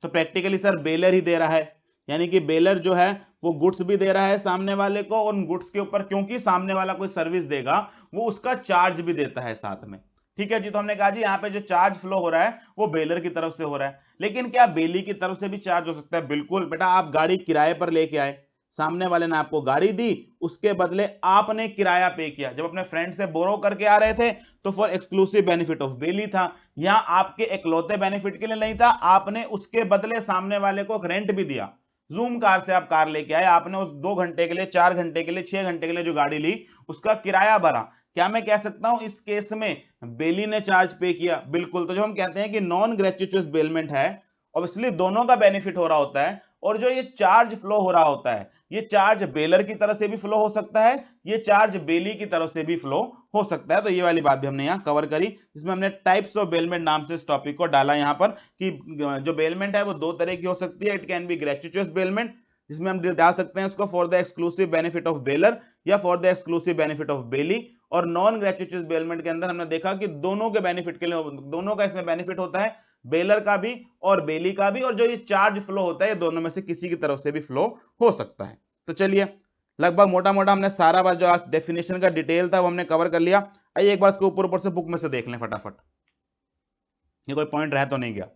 तो प्रैक्टिकली सर बेलर ही दे रहा है। यानी कि बेलर जो है वो गुड्स भी दे रहा है सामने वाले को, और उन गुड्स के ऊपर क्योंकि सामने वाला कोई सर्विस देगा वो उसका चार्ज भी देता है साथ में। ठीक है जी। तो हमने कहा जी यहाँ पे जो चार्ज फ्लो हो रहा है वो बेलर की तरफ से हो रहा है, लेकिन क्या बेली की तरफ से भी चार्ज हो सकता है? बिल्कुल बेटा। आप गाड़ी किराए पर लेके आए, सामने वाले ने आपको गाड़ी दी, उसके बदले आपने किराया पे किया। जब अपने फ्रेंड से बोरो करके आ रहे थे तो फॉर एक्सक्लूसिव बेनिफिट ऑफ बेली था, यहां आपके इकलौते बेनिफिट के लिए नहीं था, आपने उसके बदले सामने वाले को रेंट भी दिया। जूम कार से आप कार लेके आए, आपने उस 2 घंटे के लिए, 4 घंटे के लिए, 6 घंटे के लिए जो गाड़ी ली उसका किराया भरा। क्या मैं कह सकता हूं इस केस में बेली ने चार्ज पे किया? बिल्कुल। तो जब हम कहते हैं कि नॉन ग्रेच्युटस बेलमेंट है, ऑब्वियसली दोनों का बेनिफिट हो रहा होता है, और जो ये चार्ज फ्लो हो रहा होता है, ये चार्ज बेलर की तरफ से भी फ्लो हो सकता है, ये चार्ज बेली की तरफ से भी फ्लो हो सकता है। तो ये वाली बात भी हमने यहां कवर करी, जिसमें हमने टाइप्स ऑफ बेलमेंट नाम से इस टॉपिक को डाला यहां पर, कि जो बेलमेंट है वो दो तरह की हो सकती है। It can be gratuitous bailment, जिसमें हम डाल सकते हैं उसको for the exclusive benefit of bailor या for the exclusive benefit of bailee. और नॉन ग्रेच्युटस बेलमेंट के अंदर हमने देखा कि दोनों के बेनिफिट के लिए, दोनों का इसमें बेनिफिट होता है, बेलर का भी और बेली का भी, और जो ये चार्ज फ्लो होता है ये दोनों में से किसी की तरफ से भी फ्लो हो सकता है। तो चलिए, लगभग मोटा मोटा हमने सारा बात जो डेफिनेशन का डिटेल था वो हमने कवर कर लिया। आइए एक बार इसको ऊपर ऊपर से बुक में से देख लें फटाफट, ये कोई पॉइंट रह तो नहीं गया।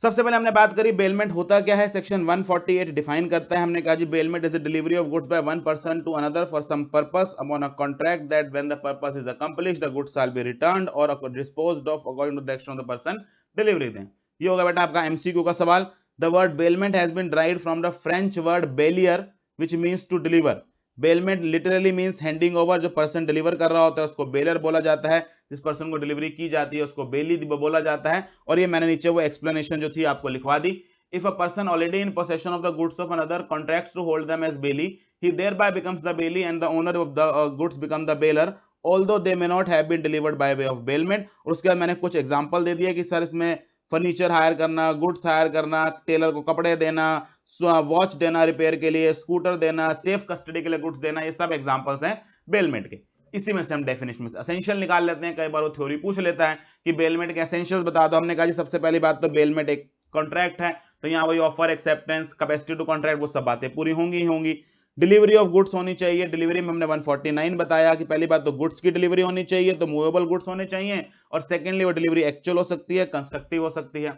सबसे पहले हमने बात करी बेलमेंट होता क्या है, सेक्शन 148 डिफाइन करता है। हमने कहा जी bailment is a delivery of goods by one person to another for some purpose upon a contract that when the purpose is accomplished the goods shall be returned और disposed of according to the direction of the person delivery दें। ये होगा बेटा आपका MCQ का सवाल। The word bailment has been derived from the French word bailler which means to deliver. Bailment literally means handing over, जो person deliver कर रहा होता है उसको बेलर बोला जाता है, जिस पर्सन को डिलीवरी की जाती है उसको बेली बोला जाता है। और ये मैंने नीचे वो एक्सप्लेनेशन जो थी आपको लिखवा दी। If a person already in possession of the goods of another contracts to hold them as bailee, he thereby becomes the bailey and the owner of the goods become the bailor although they may not have been delivered by way of bailment। और उसके बाद मैंने कुछ example दे दिया कि sir इसमें furniture higher करना, goods higher करना, टेलर को कपड़े देना, वॉच देना रिपेयर के लिए, स्कूटर देना, सेफ कस्टडी के लिए गुड्स देना, ये सब एग्जांपल्स हैं बेलमेंट के। इसी में से हम डेफिनेशन में एसेंशियल निकाल लेते हैं। कई बार वो थ्योरी पूछ लेता है कि बेलमेंट के एसेंशियल्स बता दो। हमने कहा जी सबसे पहली बात तो बेलमेंट एक कॉन्ट्रैक्ट है, तो यहाँ वही offer, acceptance, capacity to contract, वो सब बातें पूरी होंगी ही होंगी। डिलीवरी ऑफ गुड्स होनी चाहिए, डिलीवरी में हमने 149 बताया कि पहली बात तो गुड्स की डिलीवरी होनी चाहिए, तो मूवेबल गुड्स होने चाहिए, और सेकेंडली वो डिलीवरी एक्चुअल हो सकती है, कंस्ट्रक्टिव हो सकती है,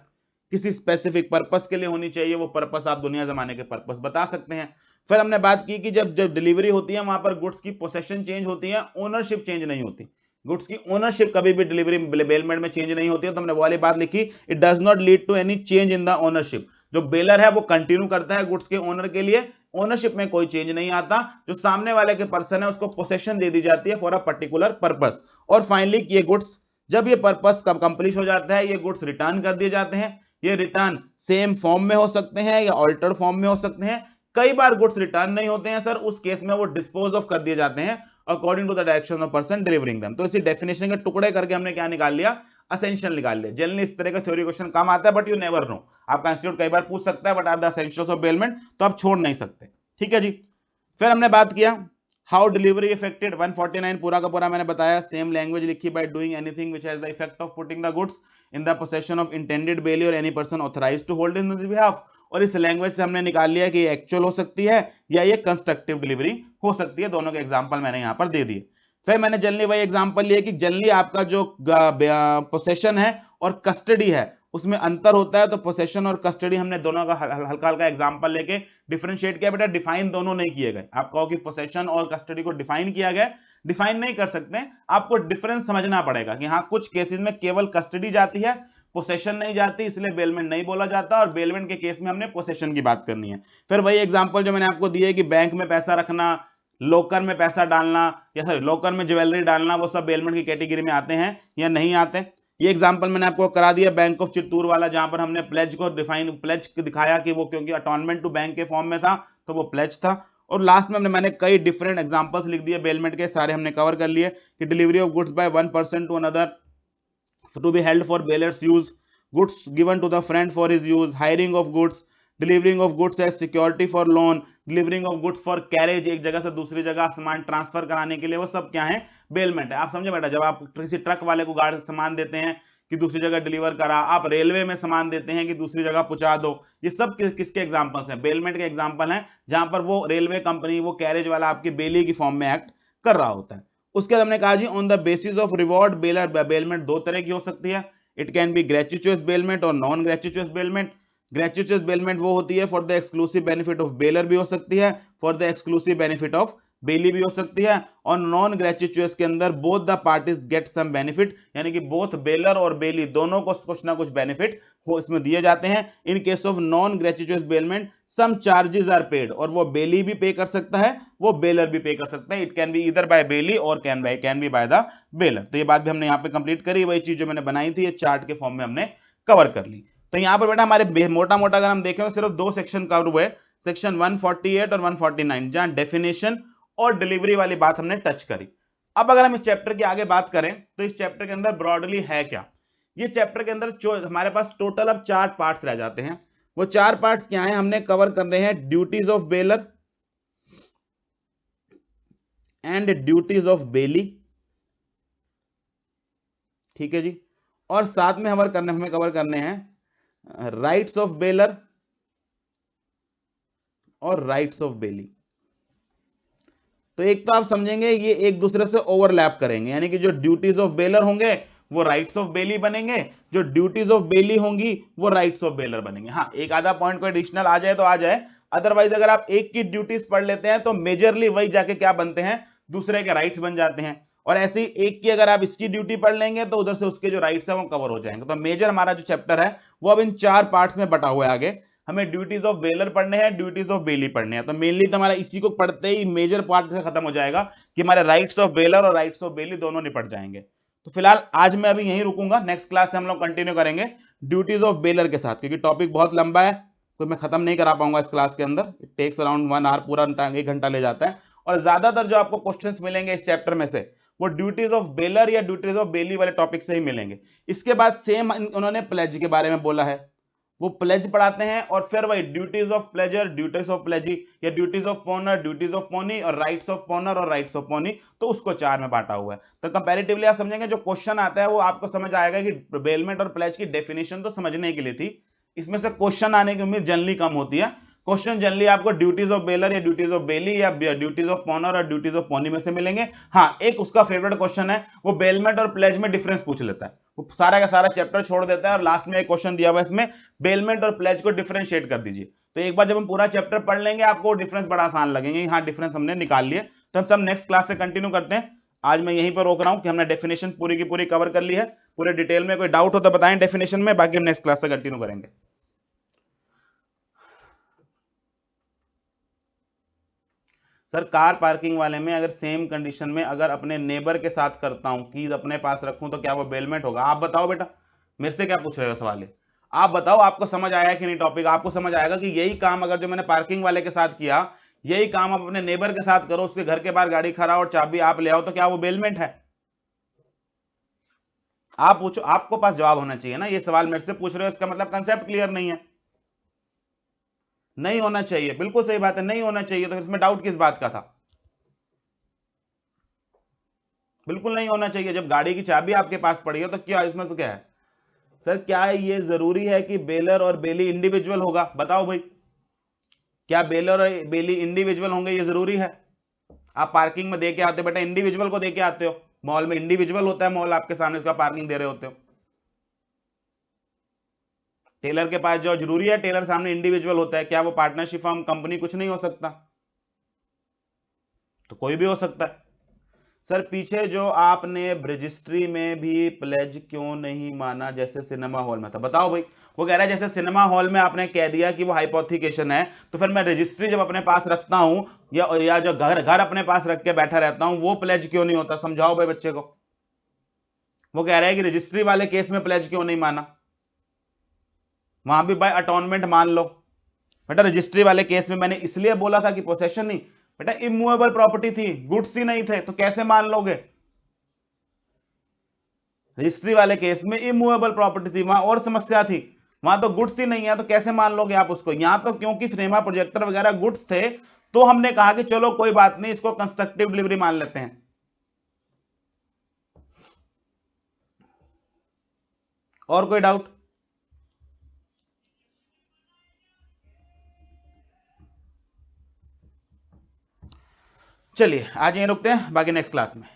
किसी स्पेसिफिक पर्पस के लिए होनी चाहिए, वो पर्पस आप दुनिया जमाने के पर्पस बता सकते हैं। फिर हमने बात की कि जब जब डिलीवरी होती है वहां पर गुड्स की पोसेशन चेंज होती है, ओनरशिप चेंज नहीं होती। गुड्स की ओनरशिप कभी भी डिलीवरी बेलमेंट में चेंज नहीं होती है। तो हमने वो वाली बात लिखी, it does not lead to any change in the ownership. जो बेलर है वो कंटिन्यू करता है गुड्स के ओनर के लिए, ओनरशिप में कोई चेंज नहीं आता। जो सामने वाले के पर्सन है उसको पोसेशन दे दी जाती है फॉर अ पर्टिकुलर पर्पस। और फाइनली ये गुड्स, जब ये पर्पस कंप्लीट हो जाता है, ये गुड्स रिटर्न कर दिए जाते हैं। ये रिटर्न सेम फॉर्म में हो सकते हैं या ऑल्टर्ड फॉर्म में हो सकते हैं। कई बार गुड्स रिटर्न नहीं होते हैं सर, उस केस में वो डिस्पोज ऑफ कर दिए जाते हैं according to the direction of person delivering them. तो इसी डेफिनेशन के टुकड़े करके हमने क्या निकाल लिया, एसेंशियल निकाल लिया। जनरली इस तरह का थ्योरी क्वेश्चन कम आता है, बट यू नेवर नो, आपका इंस्टीट्यूट कई बार पूछ सकता है, but are the essentials of bailment, तो आप छोड़ नहीं सकते। ठीक है जी। फिर हमने बात किया हाउ डिलीवरी इफेक्टेड, 149 पूरा का पूरा मैंने बताया। सेम लैंग्वेज लिखी, by doing anything which has the effect of putting the goods in the possession of intended bailee और any person authorised to hold in his behalf. और इस लैंग्वेज से हमने निकाल लिया कि ये एक्चुअल हो सकती है या ये कंस्ट्रक्टिव डिलीवरी हो सकती है। दोनों के एग्जांपल मैंने यहां पर दे दिए। फिर मैंने जनरली वही एग्जांपल लिया कि जनरली आपका जो पोसेशन है और कस्टडी है उसमें अंतर होता है। तो पोसेशन और कस्टडी हमने दोनों का हल्का हल्का एग्जांपल लेके डिफरेंशिएट किया। बेटा डिफाइन दोनों नहीं किए गए। आप कहो कि पोसेशन और कस्टडी को डिफाइन किया गया, डिफाइन नहीं कर सकते, आपको डिफरेंस समझना पड़ेगा कि हाँ कुछ केसेस में केवल कस्टडी जाती है, पोसेशन नहीं जाती, इसलिए बेलमेंट नहीं बोला जाता। और बेलमेंट के केस में हमने पोसेशन की बात करनी है। फिर वही एग्जांपल जो मैंने आपको दिए कि बैंक में पैसा रखना, लॉकर में पैसा डालना, या सॉरी लॉकर में ज्वेलरी डालना, वो सब बेलमेंट की कैटेगरी में आते हैं या नहीं आते। ये एग्जांपल मैंने आपको करा दिया बैंक ऑफ चित्तूर वाला, जहां पर हमने प्लेज को डिफाइन, प्लेज दिखाया कि वो क्योंकि अटॉर्नमेंट टू बैंक के फॉर्म में था तो वो प्लेज था। और लास्ट में मैंने कई डिफरेंट एग्जांपल्स लिख दिए बेलमेंट के, सारे हमने कवर कर लिए कि delivery of goods by one person to another to be held for bearer's use, goods given to the friend for his use, hiring of goods, delivering of goods as security for loan, delivering of goods for carriage, एक जगह से दूसरी जगह सामान transfer कराने के लिए, वो सब क्या है, बेलमेंट है। आप समझे बेटा, जब आप किसी ट्रक वाले को गाड़ी सामान देते हैं कि दूसरी जगह डिलीवर करा, आप रेलवे में सामान देते हैं कि दूसरी जगह पहुंचा दो, ये सब किसके एग्जांपल्स हैं, बेलमेंट के एग्जांपल हैं, जहां पर वो रेलवे कंपनी, वो कैरेज वाला आपकी बेली की फॉर्म में एक्ट कर रहा होता है। उसके बाद हमने कहा जी on the basis of reward bailor, bailment दो तरह की हो सकती है। It can be gratuitous bailment और non gratuitous bailment. Gratuitous bailment वो होती है for the exclusive benefit of bailor भी हो सकती है, for the exclusive benefit of bailee भी हो सकती है, और नॉन ग्रेचुइटस के अंदर both the parties get some benefit, यानी कि बोथ बेलर और बेली दोनों को कुछ ना कुछ बेनिफिट हो इसमें दिए जाते हैं। In case of non gratuitous bailment some charges are paid, और वो बेली भी पे कर सकता है, वो बेलर भी पे कर सकता है। It can be either by bailee और can be by the bailor. तो ये बात भी हमने यहाँ पे कंप्लीट करी, वही चीज जो मैंने बनाई थी ये चार्ट के फॉर्म में हमने कवर कर ली। तो यहां पर बेटा हमारे मोटा मोटा अगर हम देखें तो सिर्फ दो सेक्शन कवर हुए, सेक्शन 148 और 149, जहां डेफिनेशन और डिलीवरी वाली बात हमने टच करी। अब अगर हम इस चैप्टर की आगे बात करें तो इस चैप्टर के अंदर ब्रॉडली है क्या, ये चैप्टर के अंदर जो हमारे पास टोटल अब 4 पार्ट्स रह जाते हैं। वो 4 पार्ट्स क्या हैं, हमने कवर कर रहे हैं duties of bailor and duties of belly, ठीक है जी, और साथ में हमें कवर करने हैं राइट्स ऑफ बेलर और राइट्स ऑफ बेली। तो एक तो आप समझेंगे ये एक दूसरे से ओवरलैप करेंगे, यानी कि जो ड्यूटीज ऑफ बेलर होंगे वो राइट्स ऑफ बेली बनेंगे, जो ड्यूटीज ऑफ बेली होंगी वो राइट्स ऑफ बेलर बनेंगे। हाँ, एक आधा पॉइंट को एडिशनल आ जाए तो आ जाए, अदरवाइज अगर आप एक की ड्यूटीज पढ़ लेते हैं तो मेजरली वही जाके क्या बनते हैं, दूसरे के राइट्स बन जाते हैं। और ऐसे ही एक की अगर आप इसकी ड्यूटी पढ़ लेंगे तो उधर से उसके जो राइट्स है वो कवर हो जाएंगे। तो मेजर हमारा जो चैप्टर है वो अब इन 4 पार्ट्स में बटा हुआ है। आगे हमें ड्यूटीज ऑफ बेलर पढ़ने हैं, ड्यूटीज ऑफ बेली पढ़ने हैं। तो मेनली तो हमारा इसी को पढ़ते ही मेजर पार्ट से खत्म हो जाएगा कि हमारे राइट्स ऑफ बेलर और राइट्स ऑफ बेली दोनों निपट जाएंगे। तो फिलहाल आज मैं अभी यहीं रुकूंगा, नेक्स्ट क्लास से हम लोग कंटिन्यू करेंगे ड्यूटीज ऑफ बेलर के साथ, क्योंकि टॉपिक बहुत लंबा है तो मैं खत्म नहीं करा पाऊंगा इस क्लास के अंदर। इट टेक्स अराउंड 1 आवर, पूरा 1 घंटा ले जाता है। और ज्यादातर जो आपको क्वेश्चंस मिलेंगे इस चैप्टर में से वो ड्यूटीज ऑफ बेलर या ड्यूटीज ऑफ बेली वाले टॉपिक से ही मिलेंगे। इसके बाद सेम उन्होंने प्लेज के बारे में बोला है, वो प्लेज पढ़ाते हैं, और फिर वही duties of pledger, duties of pledgee, या duties of pawnor, duties of pawnee, और राइट्स ऑफ पोनर और राइट्स ऑफ पोनी, तो उसको 4 में बांटा हुआ है। तो कंपैरेटिवली आप समझेंगे जो क्वेश्चन आता है वो आपको समझ आएगा कि बेलमेंट और प्लेज की डेफिनेशन तो समझने के लिए थी, इसमें से क्वेश्चन आने की उम्मीद जनरली कम होती है। क्वेश्चन जनरली आपको ड्यूटीज ऑफ बेलर या ड्यूटीज ऑफ बेली या ड्यूटीज ऑफ पोनर और ड्यूटीज ऑफ पोनी में से मिलेंगे। हाँ, एक उसका फेवरेट क्वेश्चन है, वो बेलमेंट और प्लेज में डिफरेंस पूछ लेता है, वो सारा का सारा चैप्टर छोड़ देता है और लास्ट में एक क्वेश्चन दिया हुआ है इसमें बेलमेंट और प्लेज को डिफरेंशिएट कर दीजिए। तो एक बार जब हम पूरा चैप्टर पढ़ लेंगे आपको डिफरेंस बड़ा आसान लगेंगे, हाँ डिफरेंस हमने निकाल लिए। तो हम सब नेक्स्ट क्लास से कंटिन्यू करते हैं। आज मैं यहीं पर रोक रहा हूं कि हमने डेफिनेशन पूरी की पूरी कवर कर ली है पूरे डिटेल में। कोई डाउट हो तो बताएं डेफिनेशन में, बाकी हम नेक्स्ट क्लास से कंटिन्यू करेंगे। सर कार पार्किंग वाले में अगर सेम कंडीशन में अगर अपने नेबर के साथ करता हूं, कीज अपने पास रखूं, तो क्या वो बेलमेंट होगा? आप बताओ बेटा, मेरे से क्या पूछ रहे हो सवाल है, आप बताओ आपको समझ आया कि नहीं टॉपिक? आपको समझ आएगा कि यही काम अगर जो मैंने पार्किंग वाले के साथ किया, यही काम आप अपने नेबर के साथ करो, उसके घर के बाहर गाड़ी खड़ा और चाबी आप ले आओ, तो क्या वो बेलमेंट है? आप पूछो, आपको पास जवाब होना चाहिए ना। ये सवाल मेरे से पूछ रहे हो, इसका मतलब कंसेप्ट क्लियर नहीं है। नहीं होना चाहिए, बिल्कुल सही बात है, नहीं होना चाहिए। तो इसमें डाउट किस बात का था? बिल्कुल नहीं होना चाहिए। जब गाड़ी की चाबी आपके पास पड़ी है तो क्या इसमें तो क्या है? सर क्या ये जरूरी है कि बेलर और बेली इंडिविजुअल होगा? बताओ भाई, क्या बेलर और बेली इंडिविजुअल होंगे? ये जरूरी है? आप पार्किंग में दे के आते हो बेटा, इंडिविजुअल को दे के आते हो, मॉल में इंडिविजुअल होता है, मॉल आपके सामने इसका पार्किंग दे रहे होते हो। टेलर के पास जो जरूरी है, टेलर सामने इंडिविजुअल होता है, क्या वो पार्टनरशिप फर्म कंपनी कुछ नहीं हो सकता? तो कोई भी हो सकता है। सर पीछे जो आपने रजिस्ट्री में भी प्लेज क्यों नहीं माना जैसे सिनेमा हॉल में था? बताओ भाई। वो कह रहा है जैसे सिनेमा हॉल में आपने कह दिया कि वो हाइपोथिकेशन है, तो फिर मैं रजिस्ट्री जब अपने पास रखता हूं या जो घर घर अपने पास रख के बैठा रहता हूं, वो प्लेज क्यों नहीं होता? समझाओ भाई बच्चे को। वो कह रहा है कि रजिस्ट्री वाले केस में प्लेज क्यों नहीं माना? वहां भी बाय अटॉनमेंट मान लो। बेटा रजिस्ट्री वाले केस में मैंने इसलिए बोला था कि पोसेशन नहीं, बेटा इमूवेबल प्रॉपर्टी थी, गुड्स ही नहीं थे, तो कैसे मान लोगे? रजिस्ट्री वाले केस में इमूवेबल प्रॉपर्टी थी, वहां और समस्या थी, वहां तो गुड्स ही नहीं है, तो कैसे मान लोगे आप उसको? यहां तो क्योंकि सिनेमा प्रोजेक्टर वगैरह गुड्स थे, तो हमने कहा कि चलो कोई बात नहीं, इसको कंस्ट्रक्टिव डिलीवरी मान लेते हैं। और कोई डाउट? चलिए आज यहीं रुकते हैं, बाकी नेक्स्ट क्लास में।